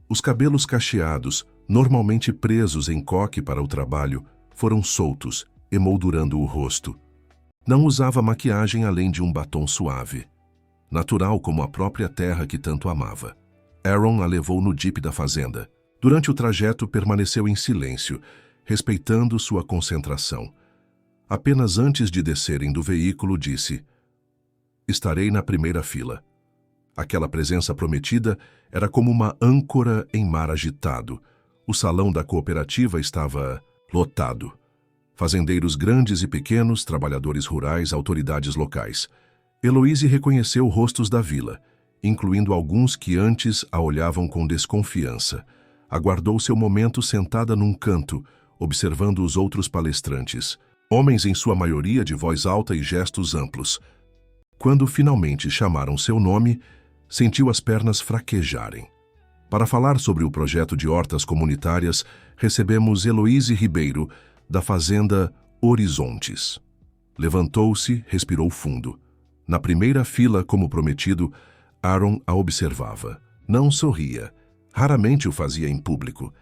Os cabelos cacheados, normalmente presos em coque para o trabalho, foram soltos, emoldurando o rosto. Não usava maquiagem além de um batom suave, natural como a própria terra que tanto amava. Aaron a levou no jeep da fazenda. Durante o trajeto, permaneceu em silêncio, respeitando sua concentração. Apenas antes de descerem do veículo, disse: "Estarei na primeira fila." Aquela presença prometida era como uma âncora em mar agitado. O salão da cooperativa estava lotado. Fazendeiros grandes e pequenos, trabalhadores rurais, autoridades locais. Heloíse reconheceu rostos da vila, incluindo alguns que antes a olhavam com desconfiança. Aguardou seu momento sentada num canto, observando os outros palestrantes, homens em sua maioria de voz alta e gestos amplos. Quando finalmente chamaram seu nome, sentiu as pernas fraquejarem. Para falar sobre o projeto de hortas comunitárias, recebemos Heloíse Ribeiro, da Fazenda Horizontes. Levantou-se, respirou fundo. Na primeira fila, como prometido, Aaron a observava. Não sorria. Raramente o fazia em público,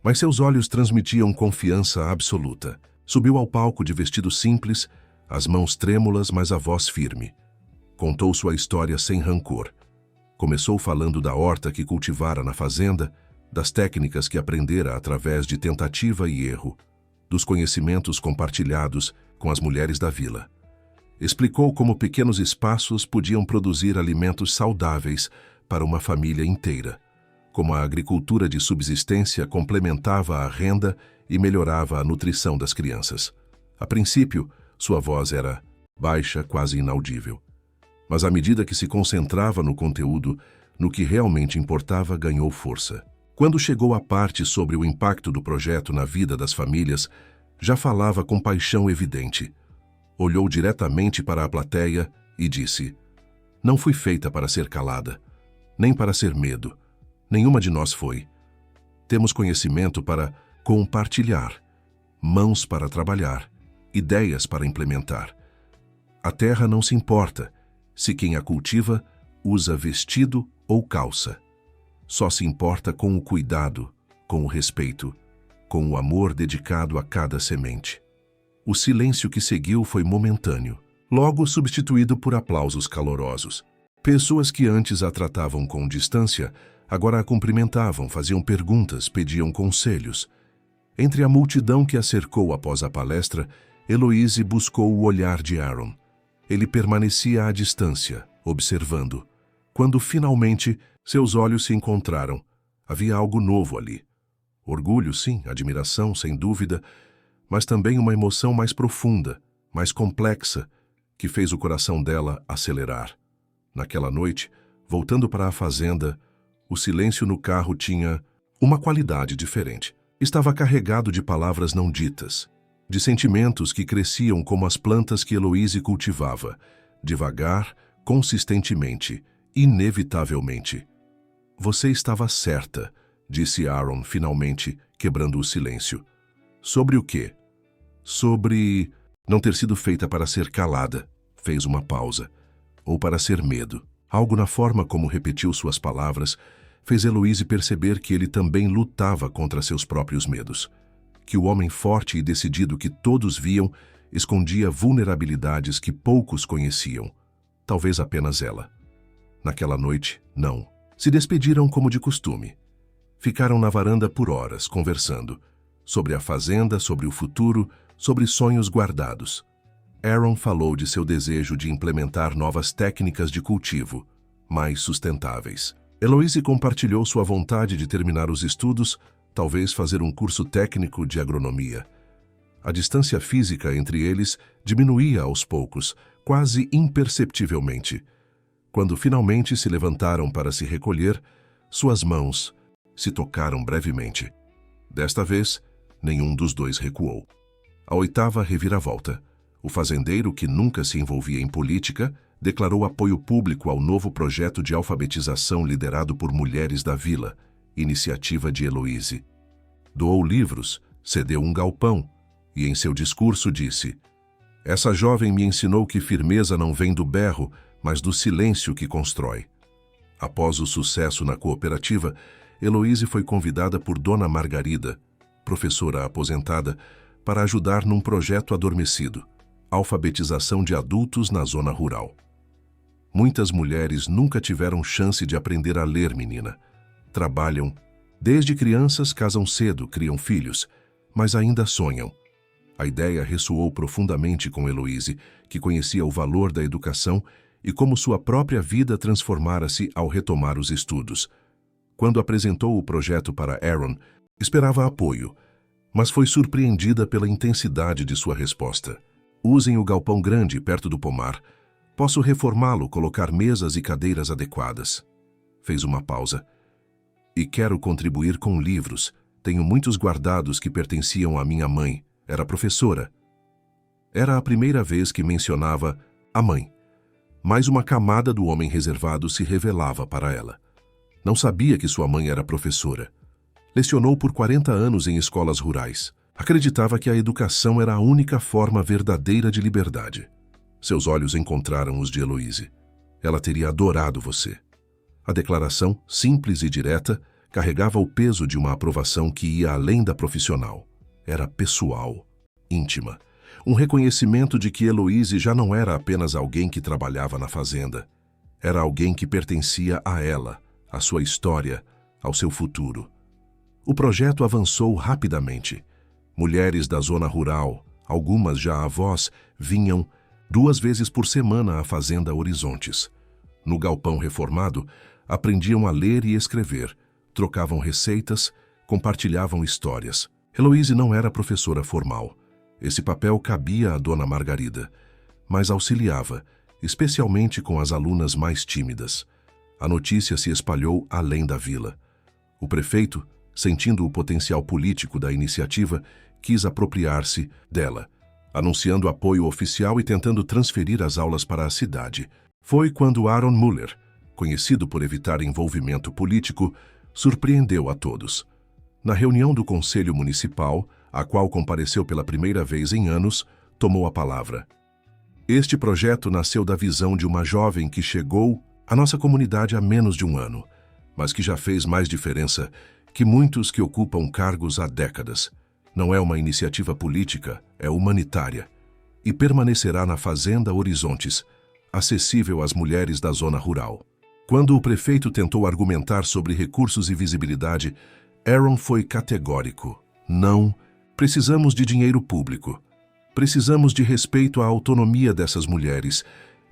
mas seus olhos transmitiam confiança absoluta. Subiu ao palco de vestido simples, as mãos trêmulas, mas a voz firme. Contou sua história sem rancor. Começou falando da horta que cultivara na fazenda, das técnicas que aprendera através de tentativa e erro, dos conhecimentos compartilhados com as mulheres da vila. Explicou como pequenos espaços podiam produzir alimentos saudáveis para uma família inteira, como a agricultura de subsistência complementava a renda e melhorava a nutrição das crianças. A princípio, sua voz era baixa, quase inaudível. Mas à medida que se concentrava no conteúdo, no que realmente importava, ganhou força. Quando chegou à parte sobre o impacto do projeto na vida das famílias, já falava com paixão evidente. Olhou diretamente para a plateia e disse: "Não fui feita para ser calada, nem para ser medo. Nenhuma de nós foi. Temos conhecimento para compartilhar, mãos para trabalhar, ideias para implementar. A terra não se importa se quem a cultiva usa vestido ou calça. Só se importa com o cuidado, com o respeito, com o amor dedicado a cada semente." O silêncio que seguiu foi momentâneo, logo substituído por aplausos calorosos. Pessoas que antes a tratavam com distância, agora a cumprimentavam, faziam perguntas, pediam conselhos. Entre a multidão que a cercou após a palestra, Heloíse buscou o olhar de Aaron. Ele permanecia à distância, observando. Quando finalmente seus olhos se encontraram, havia algo novo ali. Orgulho, sim, admiração, sem dúvida, mas também uma emoção mais profunda, mais complexa, que fez o coração dela acelerar. Naquela noite, voltando para a fazenda, o silêncio no carro tinha uma qualidade diferente. Estava carregado de palavras não ditas, de sentimentos que cresciam como as plantas que Heloíse cultivava, devagar, consistentemente, inevitavelmente. "Você estava certa", disse Aaron finalmente, quebrando o silêncio. "Sobre o quê?" "Sobre não ter sido feita para ser calada", fez uma pausa, "ou para ser medo." Algo na forma como repetiu suas palavras fez Heloíse perceber que ele também lutava contra seus próprios medos, que o homem forte e decidido que todos viam escondia vulnerabilidades que poucos conheciam, talvez apenas ela. Naquela noite, não. Se despediram como de costume. Ficaram na varanda por horas, conversando, sobre a fazenda, sobre o futuro, sobre sonhos guardados. Aaron falou de seu desejo de implementar novas técnicas de cultivo, mais sustentáveis. Heloíse compartilhou sua vontade de terminar os estudos, talvez fazer um curso técnico de agronomia. A distância física entre eles diminuía aos poucos, quase imperceptivelmente. Quando finalmente se levantaram para se recolher, suas mãos se tocaram brevemente. Desta vez, nenhum dos dois recuou. A oitava reviravolta. O fazendeiro, que nunca se envolvia em política, declarou apoio público ao novo projeto de alfabetização liderado por mulheres da vila, iniciativa de Heloíse. Doou livros, cedeu um galpão e, em seu discurso, disse: "Essa jovem me ensinou que firmeza não vem do berro, mas do silêncio que constrói." Após o sucesso na cooperativa, Heloíse foi convidada por Dona Margarida, professora aposentada, para ajudar num projeto adormecido, alfabetização de adultos na zona rural. Muitas mulheres nunca tiveram chance de aprender a ler, menina. Trabalham. Desde crianças, casam cedo, criam filhos, mas ainda sonham. A ideia ressoou profundamente com Heloíse, que conhecia o valor da educação e como sua própria vida transformara-se ao retomar os estudos. Quando apresentou o projeto para Aaron, esperava apoio, mas foi surpreendida pela intensidade de sua resposta. Usem o galpão grande perto do pomar. Posso reformá-lo, colocar mesas e cadeiras adequadas. Fez uma pausa. E quero contribuir com livros. Tenho muitos guardados que pertenciam à minha mãe. Era professora. Era a primeira vez que mencionava a mãe. Mais uma camada do homem reservado se revelava para ela. Não sabia que sua mãe era professora. Lecionou por 40 anos em escolas rurais. Acreditava que a educação era a única forma verdadeira de liberdade. Seus olhos encontraram os de Heloíse. Ela teria adorado você. A declaração, simples e direta, carregava o peso de uma aprovação que ia além da profissional. Era pessoal, íntima. Um reconhecimento de que Heloíse já não era apenas alguém que trabalhava na fazenda. Era alguém que pertencia a ela, à sua história, ao seu futuro. O projeto avançou rapidamente. Mulheres da zona rural, algumas já avós, vinham 2 vezes por semana à fazenda Horizontes. No galpão reformado, aprendiam a ler e escrever, trocavam receitas, compartilhavam histórias. Heloíse não era professora formal. Esse papel cabia à Dona Margarida, mas auxiliava, especialmente com as alunas mais tímidas. A notícia se espalhou além da vila. O prefeito, sentindo o potencial político da iniciativa, quis apropriar-se dela, anunciando apoio oficial e tentando transferir as aulas para a cidade. Foi quando Aaron Muller, conhecido por evitar envolvimento político, surpreendeu a todos. Na reunião do Conselho Municipal, a qual compareceu pela primeira vez em anos, tomou a palavra. Este projeto nasceu da visão de uma jovem que chegou à nossa comunidade há menos de um ano, mas que já fez mais diferença que muitos que ocupam cargos há décadas. Não é uma iniciativa política, é humanitária, e permanecerá na Fazenda Horizontes, acessível às mulheres da zona rural. Quando o prefeito tentou argumentar sobre recursos e visibilidade, Aaron foi categórico. Não, precisamos de dinheiro público. Precisamos de respeito à autonomia dessas mulheres.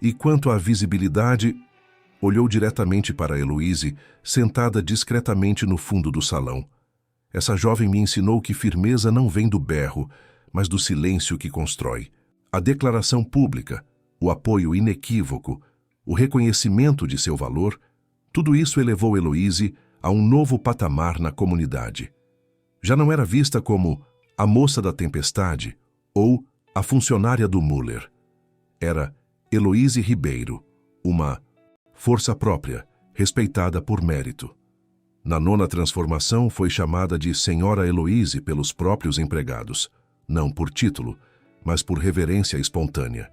E quanto à visibilidade, olhou diretamente para Heloíse, sentada discretamente no fundo do salão. Essa jovem me ensinou que firmeza não vem do berro, mas do silêncio que constrói. A declaração pública, o apoio inequívoco, o reconhecimento de seu valor, tudo isso elevou Heloíse a um novo patamar na comunidade. Já não era vista como a moça da tempestade ou a funcionária do Muller. Era Heloíse Ribeiro, uma força própria, respeitada por mérito. Na 9ª transformação foi chamada de Senhora Heloíse pelos próprios empregados, não por título, mas por reverência espontânea.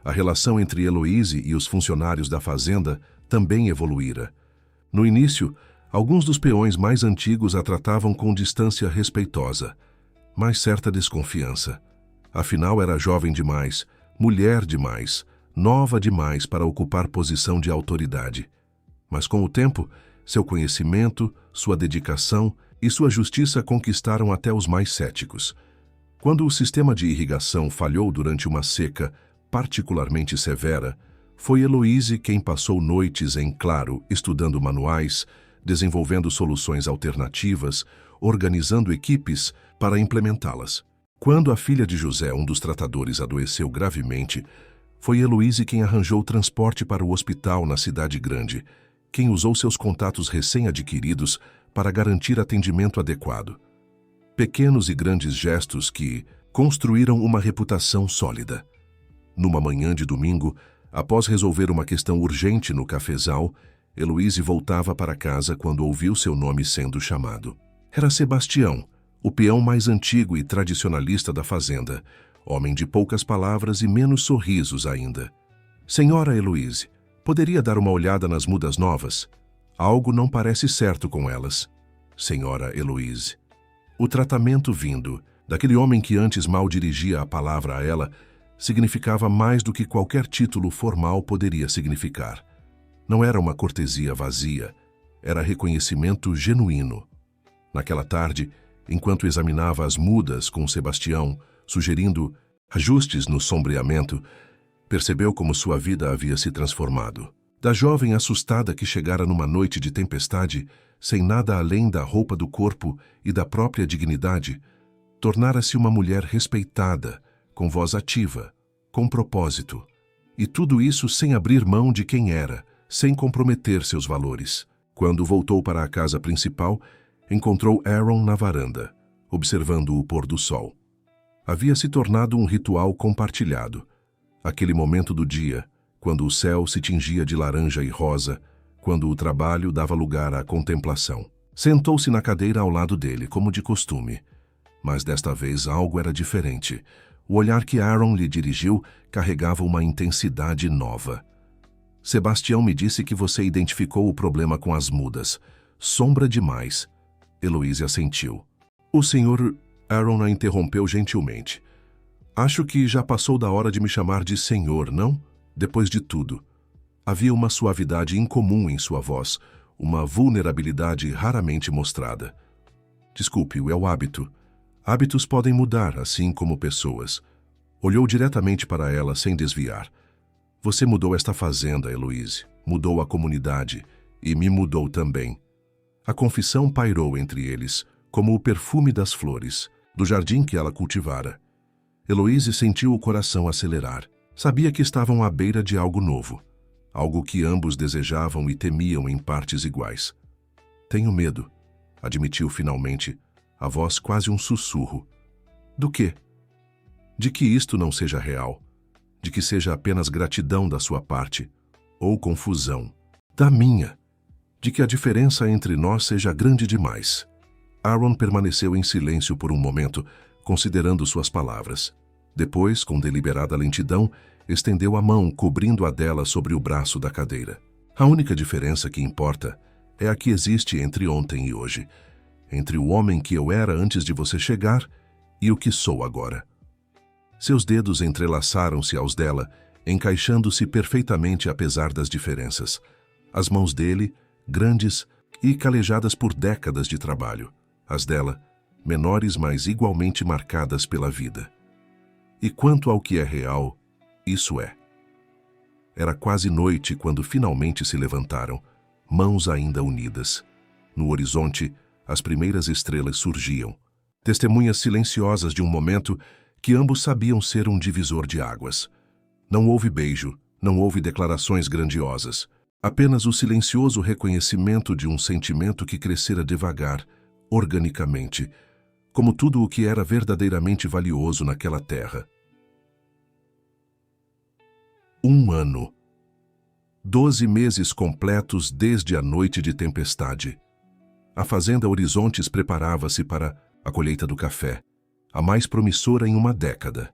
A relação entre Heloíse e os funcionários da fazenda também evoluíra. No início, alguns dos peões mais antigos a tratavam com distância respeitosa, mas certa desconfiança. Afinal, era jovem demais, mulher demais, nova demais para ocupar posição de autoridade. Mas com o tempo, seu conhecimento, sua dedicação e sua justiça conquistaram até os mais céticos. Quando o sistema de irrigação falhou durante uma seca particularmente severa, foi Heloíse quem passou noites em claro estudando manuais, desenvolvendo soluções alternativas, organizando equipes para implementá-las. Quando a filha de José, um dos tratadores, adoeceu gravemente, foi Heloíse quem arranjou transporte para o hospital na cidade grande, quem usou seus contatos recém-adquiridos para garantir atendimento adequado. Pequenos e grandes gestos que construíram uma reputação sólida. Numa manhã de domingo, após resolver uma questão urgente no cafezal, Heloíse voltava para casa quando ouviu seu nome sendo chamado. Era Sebastião, o peão mais antigo e tradicionalista da fazenda, homem de poucas palavras e menos sorrisos ainda. Senhora Heloíse, poderia dar uma olhada nas mudas novas? Algo não parece certo com elas, senhora Heloise. O tratamento vindo daquele homem que antes mal dirigia a palavra a ela significava mais do que qualquer título formal poderia significar. Não era uma cortesia vazia, era reconhecimento genuíno. Naquela tarde, enquanto examinava as mudas com Sebastião, sugerindo ajustes no sombreamento, percebeu como sua vida havia se transformado. Da jovem assustada que chegara numa noite de tempestade, sem nada além da roupa do corpo e da própria dignidade, tornara-se uma mulher respeitada, com voz ativa, com propósito. E tudo isso sem abrir mão de quem era, sem comprometer seus valores. Quando voltou para a casa principal, encontrou Aaron na varanda, observando o pôr do sol. Havia se tornado um ritual compartilhado. Aquele momento do dia, quando o céu se tingia de laranja e rosa, quando o trabalho dava lugar à contemplação. Sentou-se na cadeira ao lado dele, como de costume. Mas desta vez algo era diferente. O olhar que Aaron lhe dirigiu carregava uma intensidade nova. Sebastião me disse que você identificou o problema com as mudas. Sombra demais. Heloise assentiu. O senhor... Aaron a interrompeu gentilmente. Acho que já passou da hora de me chamar de senhor, não? Depois de tudo. Havia uma suavidade incomum em sua voz, uma vulnerabilidade raramente mostrada. Desculpe, é o hábito. Hábitos podem mudar, assim como pessoas. Olhou diretamente para ela sem desviar. Você mudou esta fazenda, Heloise. Mudou a comunidade e me mudou também. A confissão pairou entre eles, como o perfume das flores, do jardim que ela cultivara. Heloise sentiu o coração acelerar. Sabia que estavam à beira de algo novo, algo que ambos desejavam e temiam em partes iguais. Tenho medo, admitiu finalmente, a voz quase um sussurro. Do quê? De que isto não seja real, de que seja apenas gratidão da sua parte, ou confusão, da minha, de que a diferença entre nós seja grande demais. Aaron permaneceu em silêncio por um momento, considerando suas palavras. Depois, com deliberada lentidão, estendeu a mão, cobrindo a dela sobre o braço da cadeira. A única diferença que importa é a que existe entre ontem e hoje, entre o homem que eu era antes de você chegar e o que sou agora. Seus dedos entrelaçaram-se aos dela, encaixando-se perfeitamente apesar das diferenças. As mãos dele, grandes e calejadas por décadas de trabalho. As dela, menores mas igualmente marcadas pela vida. E quanto ao que é real, isso é. Era quase noite quando finalmente se levantaram, mãos ainda unidas. No horizonte, as primeiras estrelas surgiam, testemunhas silenciosas de um momento que ambos sabiam ser um divisor de águas. Não houve beijo, não houve declarações grandiosas, apenas o silencioso reconhecimento de um sentimento que crescera devagar, organicamente, como tudo o que era verdadeiramente valioso naquela terra. 1 ano. 12 meses completos desde a noite de tempestade. A fazenda Horizontes preparava-se para a colheita do café, a mais promissora em uma década.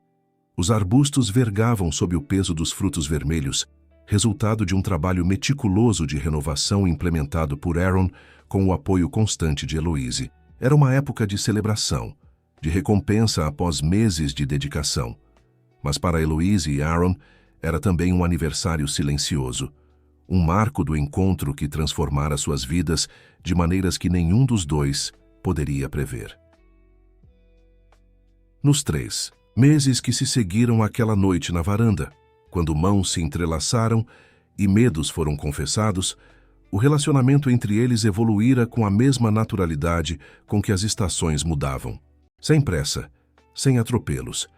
Os arbustos vergavam sob o peso dos frutos vermelhos, resultado de um trabalho meticuloso de renovação implementado por Aaron com o apoio constante de Heloise. Era uma época de celebração, de recompensa após meses de dedicação. Mas para Heloise e Aaron, era também um aniversário silencioso, um marco do encontro que transformara suas vidas de maneiras que nenhum dos dois poderia prever. Nos 3 meses que se seguiram àquela noite na varanda, quando mãos se entrelaçaram e medos foram confessados, o relacionamento entre eles evoluíra com a mesma naturalidade com que as estações mudavam. Sem pressa, sem atropelos,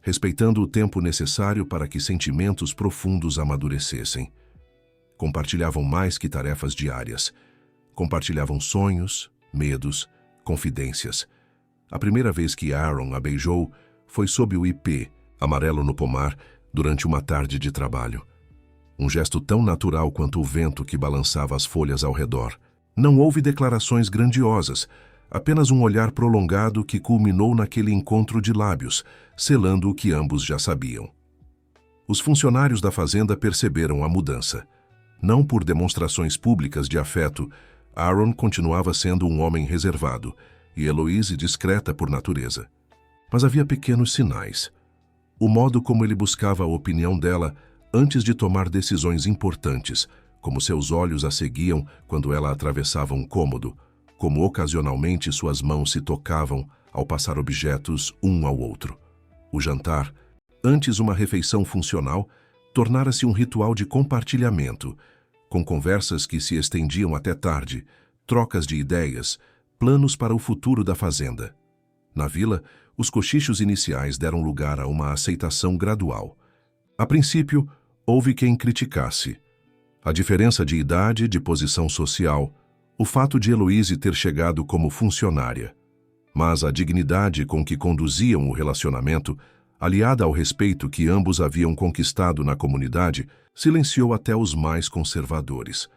respeitando o tempo necessário para que sentimentos profundos amadurecessem. Compartilhavam mais que tarefas diárias. Compartilhavam sonhos, medos, confidências. A primeira vez que Aaron a beijou foi sob o ipê, amarelo no pomar, durante uma tarde de trabalho. Um gesto tão natural quanto o vento que balançava as folhas ao redor. Não houve declarações grandiosas, apenas um olhar prolongado que culminou naquele encontro de lábios, selando o que ambos já sabiam. Os funcionários da fazenda perceberam a mudança. Não por demonstrações públicas de afeto, Aaron continuava sendo um homem reservado e Heloise discreta por natureza. Mas havia pequenos sinais. O modo como ele buscava a opinião dela antes de tomar decisões importantes, como seus olhos a seguiam quando ela atravessava um cômodo, como ocasionalmente suas mãos se tocavam ao passar objetos um ao outro. O jantar, antes uma refeição funcional, tornara-se um ritual de compartilhamento, com conversas que se estendiam até tarde, trocas de ideias, planos para o futuro da fazenda. Na vila, os cochichos iniciais deram lugar a uma aceitação gradual. A princípio, houve quem criticasse a diferença de idade, de posição social, o fato de Heloise ter chegado como funcionária. Mas a dignidade com que conduziam o relacionamento, aliada ao respeito que ambos haviam conquistado na comunidade, silenciou até os mais conservadores.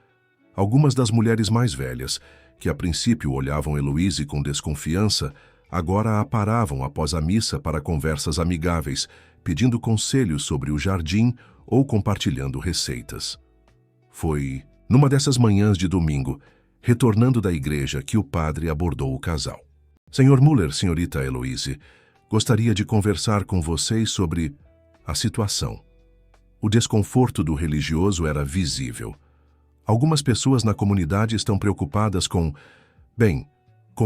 Algumas das mulheres mais velhas, que a princípio olhavam Heloise com desconfiança, agora a paravam após a missa para conversas amigáveis, pedindo conselhos sobre o jardim ou compartilhando receitas. Foi numa dessas manhãs de domingo, retornando da igreja, que o padre abordou o casal. Senhor Muller, senhorita Heloise, gostaria de conversar com vocês sobre a situação. O desconforto do religioso era visível. Algumas pessoas na comunidade estão preocupadas com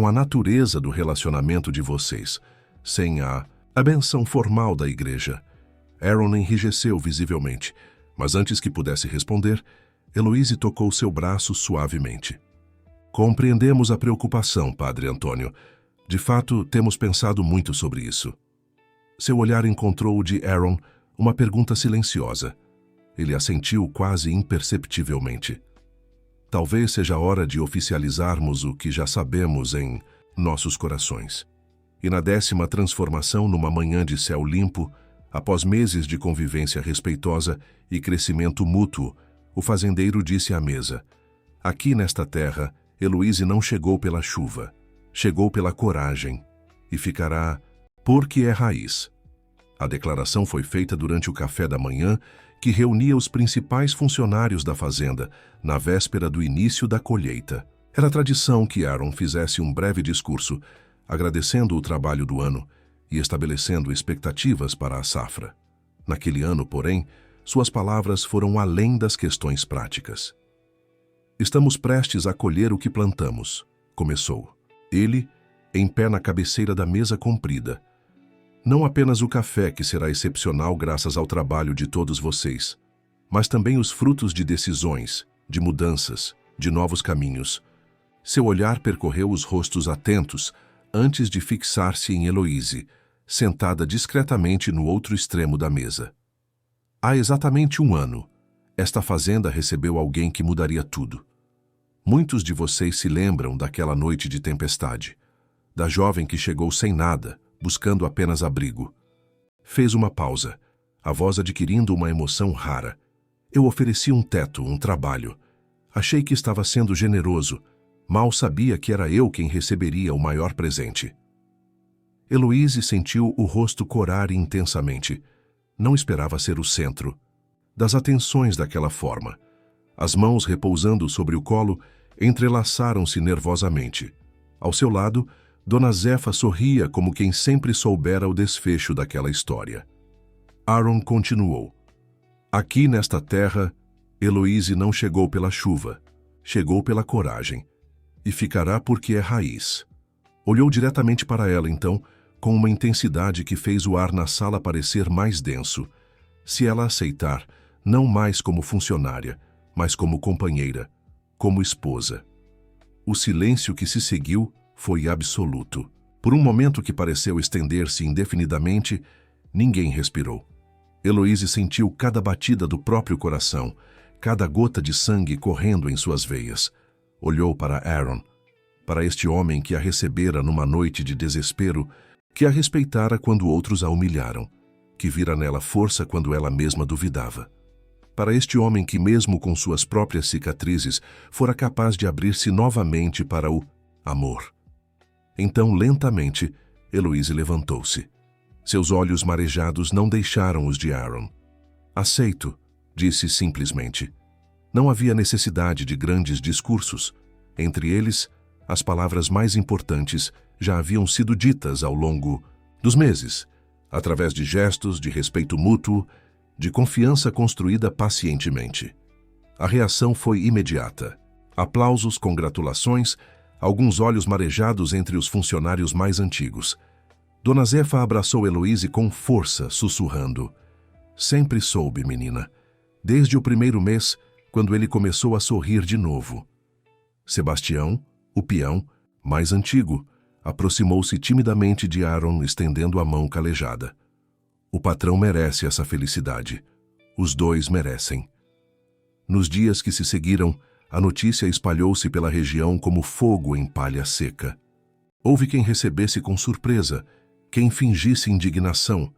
a natureza do relacionamento de vocês, sem a benção formal da igreja. Aaron enrijeceu visivelmente, mas antes que pudesse responder, Heloise tocou seu braço suavemente. Compreendemos a preocupação, Padre Antônio. De fato, temos pensado muito sobre isso. Seu olhar encontrou o de Aaron, uma pergunta silenciosa. Ele assentiu quase imperceptivelmente. Talvez seja hora de oficializarmos o que já sabemos em nossos corações. E na 10ª transformação, numa manhã de céu limpo, após meses de convivência respeitosa e crescimento mútuo, o fazendeiro disse à mesa: aqui nesta terra, Heloise não chegou pela chuva, chegou pela coragem, e ficará porque é raiz. A declaração foi feita durante o café da manhã, que reunia os principais funcionários da fazenda, na véspera do início da colheita. Era tradição que Aaron fizesse um breve discurso, agradecendo o trabalho do ano e estabelecendo expectativas para a safra. Naquele ano, porém, suas palavras foram além das questões práticas. Estamos prestes a colher o que plantamos, começou. Ele, em pé na cabeceira da mesa comprida. Não apenas o café, que será excepcional graças ao trabalho de todos vocês, mas também os frutos de decisões, de mudanças, de novos caminhos. Seu olhar percorreu os rostos atentos antes de fixar-se em Heloise, sentada discretamente no outro extremo da mesa. Há exatamente um ano, esta fazenda recebeu alguém que mudaria tudo. Muitos de vocês se lembram daquela noite de tempestade, da jovem que chegou sem nada, buscando apenas abrigo. Fez uma pausa, a voz adquirindo uma emoção rara. Eu ofereci um teto, um trabalho. Achei que estava sendo generoso. Mal sabia que era eu quem receberia o maior presente. Heloise sentiu o rosto corar intensamente. Não esperava ser o centro das atenções daquela forma. As mãos repousando sobre o colo entrelaçaram-se nervosamente. Ao seu lado, Dona Zefa sorria como quem sempre soubera o desfecho daquela história. Aaron continuou. Aqui nesta terra, Heloise não chegou pela chuva, chegou pela coragem. E ficará porque é raiz. Olhou diretamente para ela, então, com uma intensidade que fez o ar na sala parecer mais denso. Se ela aceitar, não mais como funcionária, mas como companheira, como esposa. O silêncio que se seguiu foi absoluto. Por um momento que pareceu estender-se indefinidamente, ninguém respirou. Heloise sentiu cada batida do próprio coração, cada gota de sangue correndo em suas veias. Olhou para Aaron, para este homem que a recebera numa noite de desespero, que a respeitara quando outros a humilharam, que vira nela força quando ela mesma duvidava. Para este homem que, mesmo com suas próprias cicatrizes, fora capaz de abrir-se novamente para o amor. Então, lentamente, Heloise levantou-se. Seus olhos marejados não deixaram os de Aaron. Aceito, disse simplesmente. Não havia necessidade de grandes discursos. Entre eles, as palavras mais importantes já haviam sido ditas ao longo dos meses, através de gestos de respeito mútuo, de confiança construída pacientemente. A reação foi imediata. Aplausos, congratulações, alguns olhos marejados entre os funcionários mais antigos. Dona Zefa abraçou Heloíse com força, sussurrando: "Sempre soube, menina. Desde o primeiro mês, quando ele começou a sorrir de novo." Sebastião, o peão, mais antigo, aproximou-se timidamente de Aaron, estendendo a mão calejada. "O patrão merece essa felicidade. Os dois merecem." Nos dias que se seguiram, a notícia espalhou-se pela região como fogo em palha seca. Houve quem recebesse com surpresa, quem fingisse indignação,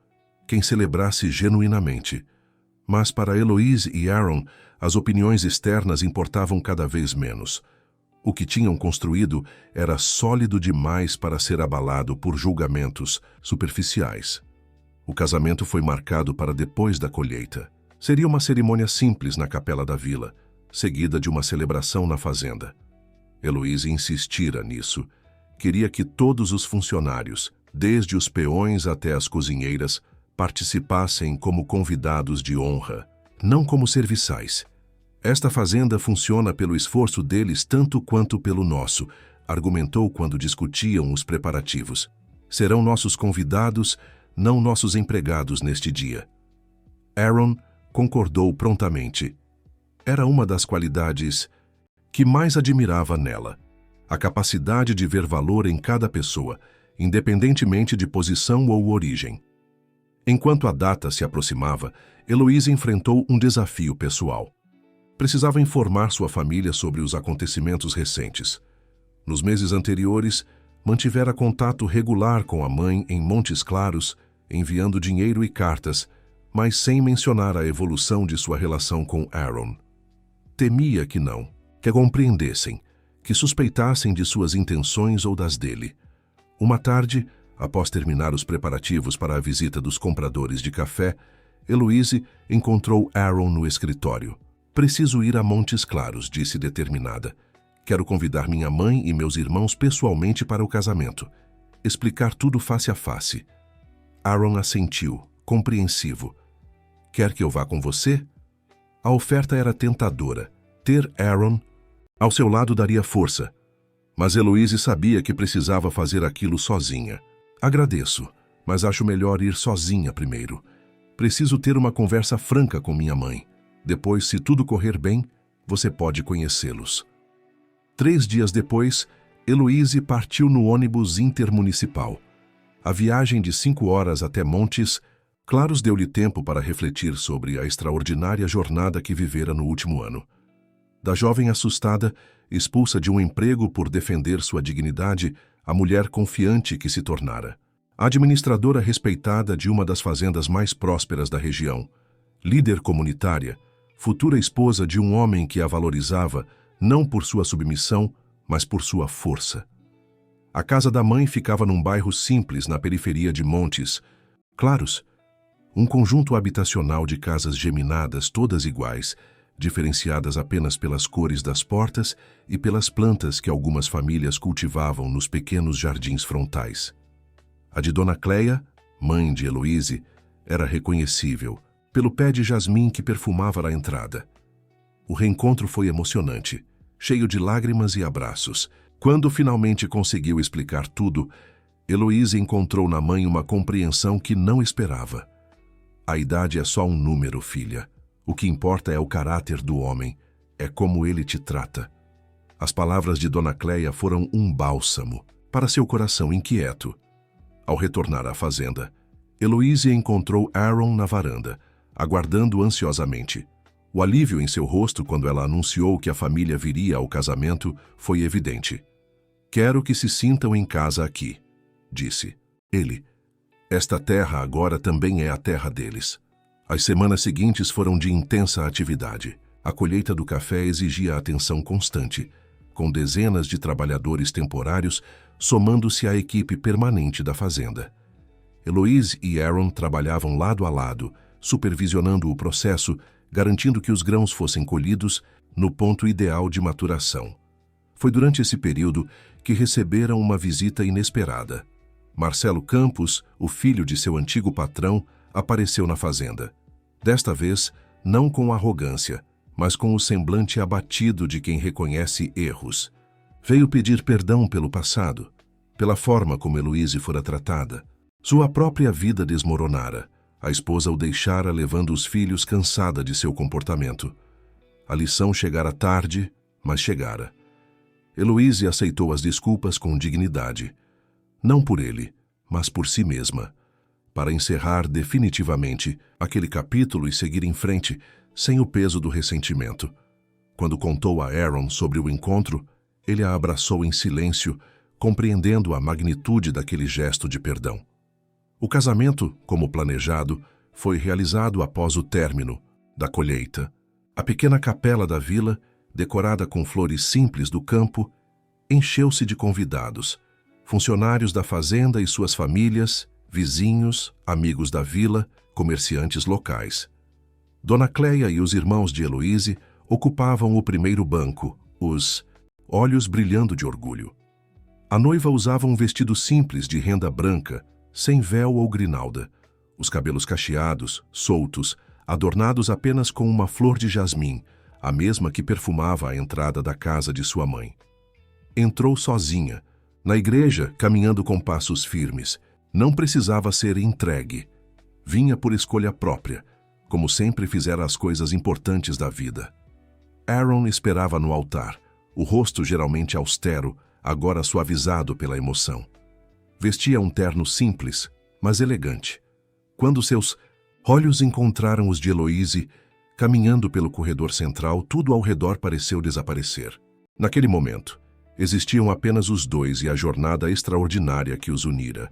quem celebrasse genuinamente. Mas para Heloíse e Aaron, as opiniões externas importavam cada vez menos. O que tinham construído era sólido demais para ser abalado por julgamentos superficiais. O casamento foi marcado para depois da colheita. Seria uma cerimônia simples na capela da vila, seguida de uma celebração na fazenda. Heloíse insistira nisso. Queria que todos os funcionários, desde os peões até as cozinheiras, participassem como convidados de honra, não como serviçais. "Esta fazenda funciona pelo esforço deles tanto quanto pelo nosso", argumentou quando discutiam os preparativos. "Serão nossos convidados, não nossos empregados neste dia." Aaron concordou prontamente. Era uma das qualidades que mais admirava nela: a capacidade de ver valor em cada pessoa, independentemente de posição ou origem. Enquanto a data se aproximava, Heloíse enfrentou um desafio pessoal. Precisava informar sua família sobre os acontecimentos recentes. Nos meses anteriores, mantivera contato regular com a mãe em Montes Claros, enviando dinheiro e cartas, mas sem mencionar a evolução de sua relação com Aaron. Temia que a compreendessem, que suspeitassem de suas intenções ou das dele. Uma tarde, após terminar os preparativos para a visita dos compradores de café, Heloíse encontrou Aaron no escritório. "Preciso ir a Montes Claros", disse determinada. "Quero convidar minha mãe e meus irmãos pessoalmente para o casamento. Explicar tudo face a face." Aaron assentiu, compreensivo. "Quer que eu vá com você?" A oferta era tentadora. Ter Aaron ao seu lado daria força. Mas Heloíse sabia que precisava fazer aquilo sozinha. "Agradeço, mas acho melhor ir sozinha primeiro. Preciso ter uma conversa franca com minha mãe. Depois, se tudo correr bem, você pode conhecê-los." 3 dias depois, Heloíse partiu no ônibus intermunicipal. A viagem de 5 horas até Montes Claros deu-lhe tempo para refletir sobre a extraordinária jornada que vivera no último ano. Da jovem assustada, expulsa de um emprego por defender sua dignidade, a mulher confiante que se tornara. Administradora respeitada de uma das fazendas mais prósperas da região, líder comunitária, futura esposa de um homem que a valorizava não por sua submissão, mas por sua força. A casa da mãe ficava num bairro simples na periferia de Montes Claros, um conjunto habitacional de casas geminadas, todas iguais, diferenciadas apenas pelas cores das portas e pelas plantas que algumas famílias cultivavam nos pequenos jardins frontais. A de Dona Cleia, mãe de Heloíse, era reconhecível pelo pé de jasmim que perfumava a entrada. O reencontro foi emocionante, cheio de lágrimas e abraços. Quando finalmente conseguiu explicar tudo, Heloíse encontrou na mãe uma compreensão que não esperava. "A idade é só um número, filha. O que importa é o caráter do homem, é como ele te trata." As palavras de Dona Cleia foram um bálsamo para seu coração inquieto. Ao retornar à fazenda, Heloíse encontrou Aaron na varanda, aguardando ansiosamente. O alívio em seu rosto quando ela anunciou que a família viria ao casamento foi evidente. "Quero que se sintam em casa aqui", disse ele. "Esta terra agora também é a terra deles." As semanas seguintes foram de intensa atividade. A colheita do café exigia atenção constante, com dezenas de trabalhadores temporários somando-se à equipe permanente da fazenda. Heloíse e Aaron trabalhavam lado a lado, supervisionando o processo, garantindo que os grãos fossem colhidos no ponto ideal de maturação. Foi durante esse período que receberam uma visita inesperada. Marcelo Campos, o filho de seu antigo patrão, apareceu na fazenda. Desta vez, não com arrogância, mas com o semblante abatido de quem reconhece erros. Veio pedir perdão pelo passado, pela forma como Heloíse fora tratada. Sua própria vida desmoronara. A esposa o deixara levando os filhos cansada de seu comportamento. A lição chegara tarde, mas chegara. Heloíse aceitou as desculpas com dignidade. Não por ele, mas por si mesma, para encerrar definitivamente aquele capítulo e seguir em frente, sem o peso do ressentimento. Quando contou a Aaron sobre o encontro, ele a abraçou em silêncio, compreendendo a magnitude daquele gesto de perdão. O casamento, como planejado, foi realizado após o término da colheita. A pequena capela da vila, decorada com flores simples do campo, encheu-se de convidados, funcionários da fazenda e suas famílias, vizinhos, amigos da vila, comerciantes locais. Dona Cléia e os irmãos de Heloíse ocupavam o primeiro banco, os olhos brilhando de orgulho. A noiva usava um vestido simples de renda branca, sem véu ou grinalda, os cabelos cacheados, soltos, adornados apenas com uma flor de jasmim, a mesma que perfumava a entrada da casa de sua mãe. Entrou sozinha, na igreja, caminhando com passos firmes. Não precisava ser entregue. Vinha por escolha própria, como sempre fizera as coisas importantes da vida. Aaron esperava no altar, o rosto geralmente austero, agora suavizado pela emoção. Vestia um terno simples, mas elegante. Quando seus olhos encontraram os de Heloíse, caminhando pelo corredor central, tudo ao redor pareceu desaparecer. Naquele momento, existiam apenas os dois e a jornada extraordinária que os unira.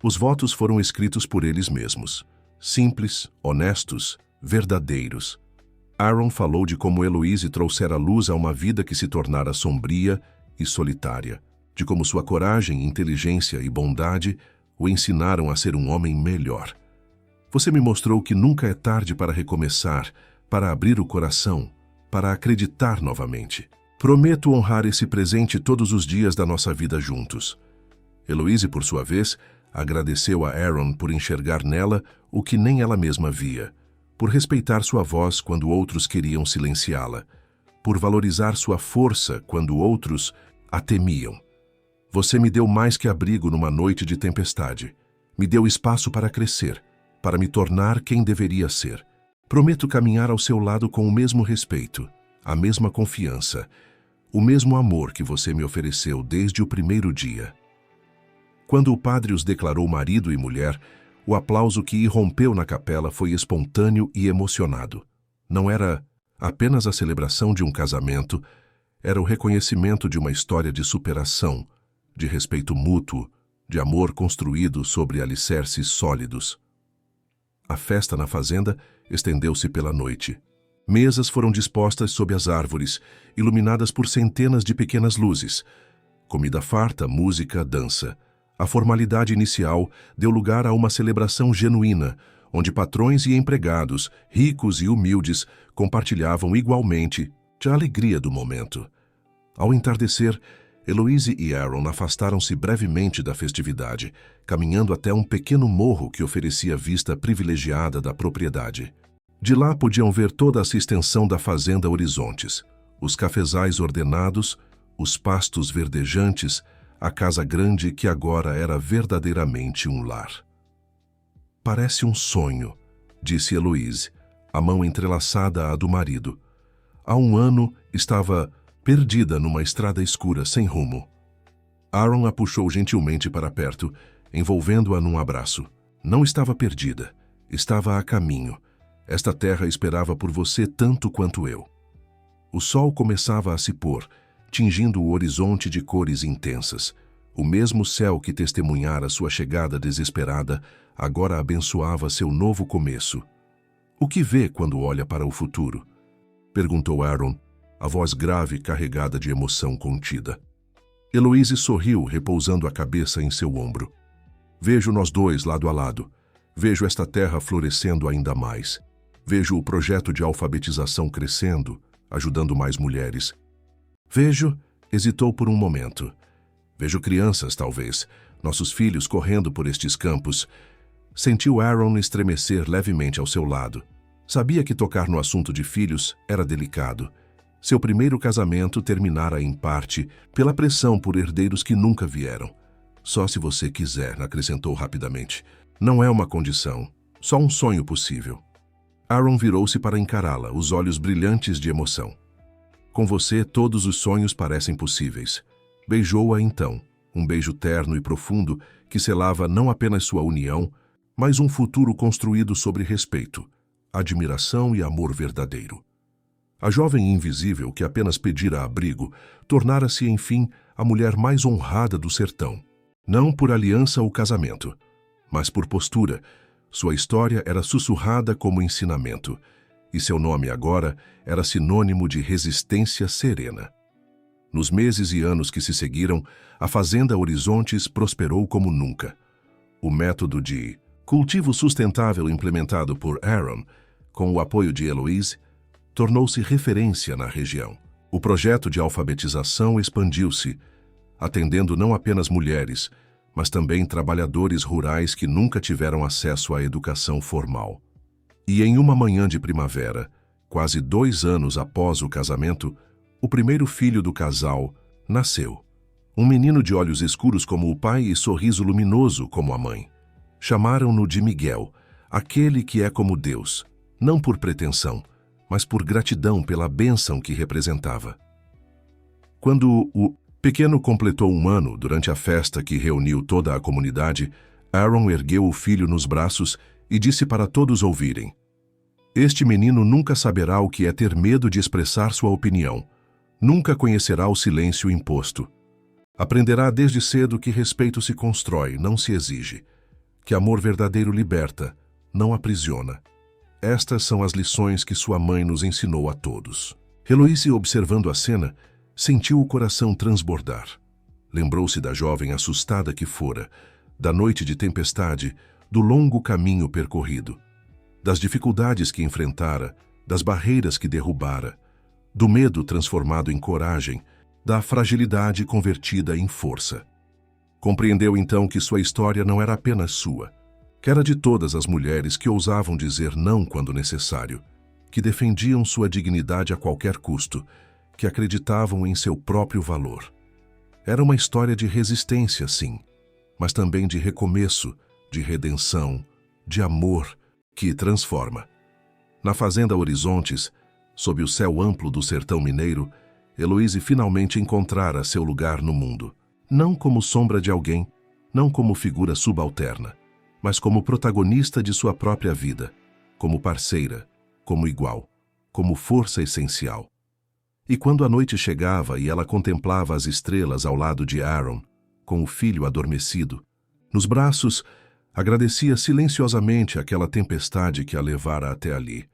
Os votos foram escritos por eles mesmos. Simples, honestos, verdadeiros. Aaron falou de como Heloíse trouxera luz a uma vida que se tornara sombria e solitária, de como sua coragem, inteligência e bondade o ensinaram a ser um homem melhor. Você me mostrou que nunca é tarde para recomeçar, para abrir o coração, para acreditar novamente. Prometo honrar esse presente todos os dias da nossa vida juntos. Heloíse, por sua vez, agradeceu a Aaron por enxergar nela o que nem ela mesma via, por respeitar sua voz quando outros queriam silenciá-la, por valorizar sua força quando outros a temiam. Você me deu mais que abrigo numa noite de tempestade. Me deu espaço para crescer, para me tornar quem deveria ser. Prometo caminhar ao seu lado com o mesmo respeito, a mesma confiança, o mesmo amor que você me ofereceu desde o primeiro dia. Quando o padre os declarou marido e mulher, o aplauso que irrompeu na capela foi espontâneo e emocionado. Não era apenas a celebração de um casamento, era o reconhecimento de uma história de superação, de respeito mútuo, de amor construído sobre alicerces sólidos. A festa na fazenda estendeu-se pela noite. Mesas foram dispostas sob as árvores, iluminadas por centenas de pequenas luzes. Comida farta, música, dança. A formalidade inicial deu lugar a uma celebração genuína, onde patrões e empregados, ricos e humildes, compartilhavam igualmente a alegria do momento. Ao entardecer, Heloíse e Aaron afastaram-se brevemente da festividade, caminhando até um pequeno morro que oferecia vista privilegiada da propriedade. De lá podiam ver toda essa extensão da fazenda Horizontes, os cafezais ordenados, os pastos verdejantes, a casa grande que agora era verdadeiramente um lar. Parece um sonho, disse Heloíse, a mão entrelaçada à do marido. Há um ano estava perdida numa estrada escura sem rumo. Aaron a puxou gentilmente para perto, envolvendo-a num abraço. Não estava perdida, estava a caminho. Esta terra esperava por você tanto quanto eu. O sol começava a se pôr, tingindo o horizonte de cores intensas. O mesmo céu que testemunhara sua chegada desesperada, agora abençoava seu novo começo. O que vê quando olha para o futuro? Perguntou Aaron, a voz grave carregada de emoção contida. Heloíse sorriu, repousando a cabeça em seu ombro. Vejo nós dois lado a lado. Vejo esta terra florescendo ainda mais. Vejo o projeto de alfabetização crescendo, ajudando mais mulheres. Vejo, hesitou por um momento. Vejo crianças, talvez, nossos filhos correndo por estes campos. Sentiu Aaron estremecer levemente ao seu lado. Sabia que tocar no assunto de filhos era delicado. Seu primeiro casamento terminara em parte pela pressão por herdeiros que nunca vieram. Só se você quiser, acrescentou rapidamente. Não é uma condição, só um sonho possível. Aaron virou-se para encará-la, os olhos brilhantes de emoção. Com você, todos os sonhos parecem possíveis. Beijou-a então, um beijo terno e profundo que selava não apenas sua união, mas um futuro construído sobre respeito, admiração e amor verdadeiro. A jovem invisível que apenas pedira abrigo tornara-se, enfim, a mulher mais honrada do sertão. Não por aliança ou casamento, mas por postura. Sua história era sussurrada como ensinamento, e seu nome agora era sinônimo de resistência serena. Nos meses e anos que se seguiram, a Fazenda Horizontes prosperou como nunca. O método de cultivo sustentável implementado por Aaron, com o apoio de Heloise, tornou-se referência na região. O projeto de alfabetização expandiu-se, atendendo não apenas mulheres, mas também trabalhadores rurais que nunca tiveram acesso à educação formal. E em uma manhã de primavera, quase 2 anos após o casamento, o primeiro filho do casal nasceu. Um menino de olhos escuros como o pai e sorriso luminoso como a mãe. Chamaram-no de Miguel, aquele que é como Deus, não por pretensão, mas por gratidão pela bênção que representava. Quando o pequeno completou 1 ano, durante a festa que reuniu toda a comunidade, Aaron ergueu o filho nos braços e disse para todos ouvirem: "Este menino nunca saberá o que é ter medo de expressar sua opinião. Nunca conhecerá o silêncio imposto. Aprenderá desde cedo que respeito se constrói, não se exige. Que amor verdadeiro liberta, não aprisiona. Estas são as lições que sua mãe nos ensinou a todos." Heloise, observando a cena, sentiu o coração transbordar. Lembrou-se da jovem assustada que fora, da noite de tempestade, do longo caminho percorrido, das dificuldades que enfrentara, das barreiras que derrubara, do medo transformado em coragem, da fragilidade convertida em força. Compreendeu então que sua história não era apenas sua, que era de todas as mulheres que ousavam dizer não quando necessário, que defendiam sua dignidade a qualquer custo, que acreditavam em seu próprio valor. Era uma história de resistência, sim, mas também de recomeço, de redenção, de amor que transforma. Na Fazenda Horizontes, sob o céu amplo do sertão mineiro, Heloise finalmente encontrara seu lugar no mundo, não como sombra de alguém, não como figura subalterna, mas como protagonista de sua própria vida, como parceira, como igual, como força essencial. E quando a noite chegava e ela contemplava as estrelas ao lado de Aaron, com o filho adormecido, nos braços, agradecia silenciosamente aquela tempestade que a levara até ali,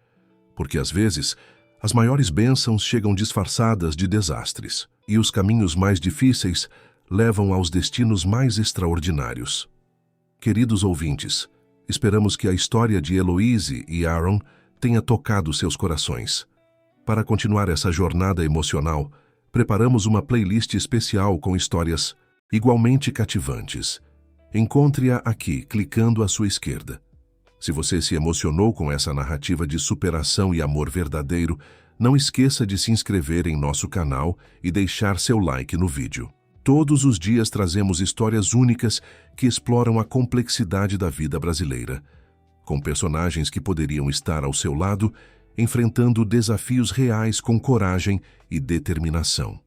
porque às vezes as maiores bênçãos chegam disfarçadas de desastres, e os caminhos mais difíceis levam aos destinos mais extraordinários. Queridos ouvintes, esperamos que a história de Heloise e Aaron tenha tocado seus corações. Para continuar essa jornada emocional, preparamos uma playlist especial com histórias igualmente cativantes. Encontre-a aqui, clicando à sua esquerda. Se você se emocionou com essa narrativa de superação e amor verdadeiro, não esqueça de se inscrever em nosso canal e deixar seu like no vídeo. Todos os dias trazemos histórias únicas que exploram a complexidade da vida brasileira, com personagens que poderiam estar ao seu lado, enfrentando desafios reais com coragem e determinação.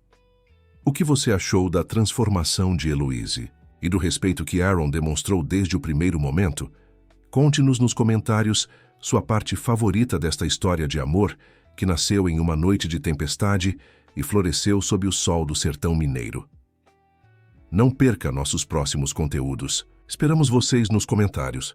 O que você achou da transformação de Heloise e do respeito que Aaron demonstrou desde o primeiro momento? Conte-nos nos comentários sua parte favorita desta história de amor que nasceu em uma noite de tempestade e floresceu sob o sol do sertão mineiro. Não perca nossos próximos conteúdos. Esperamos vocês nos comentários.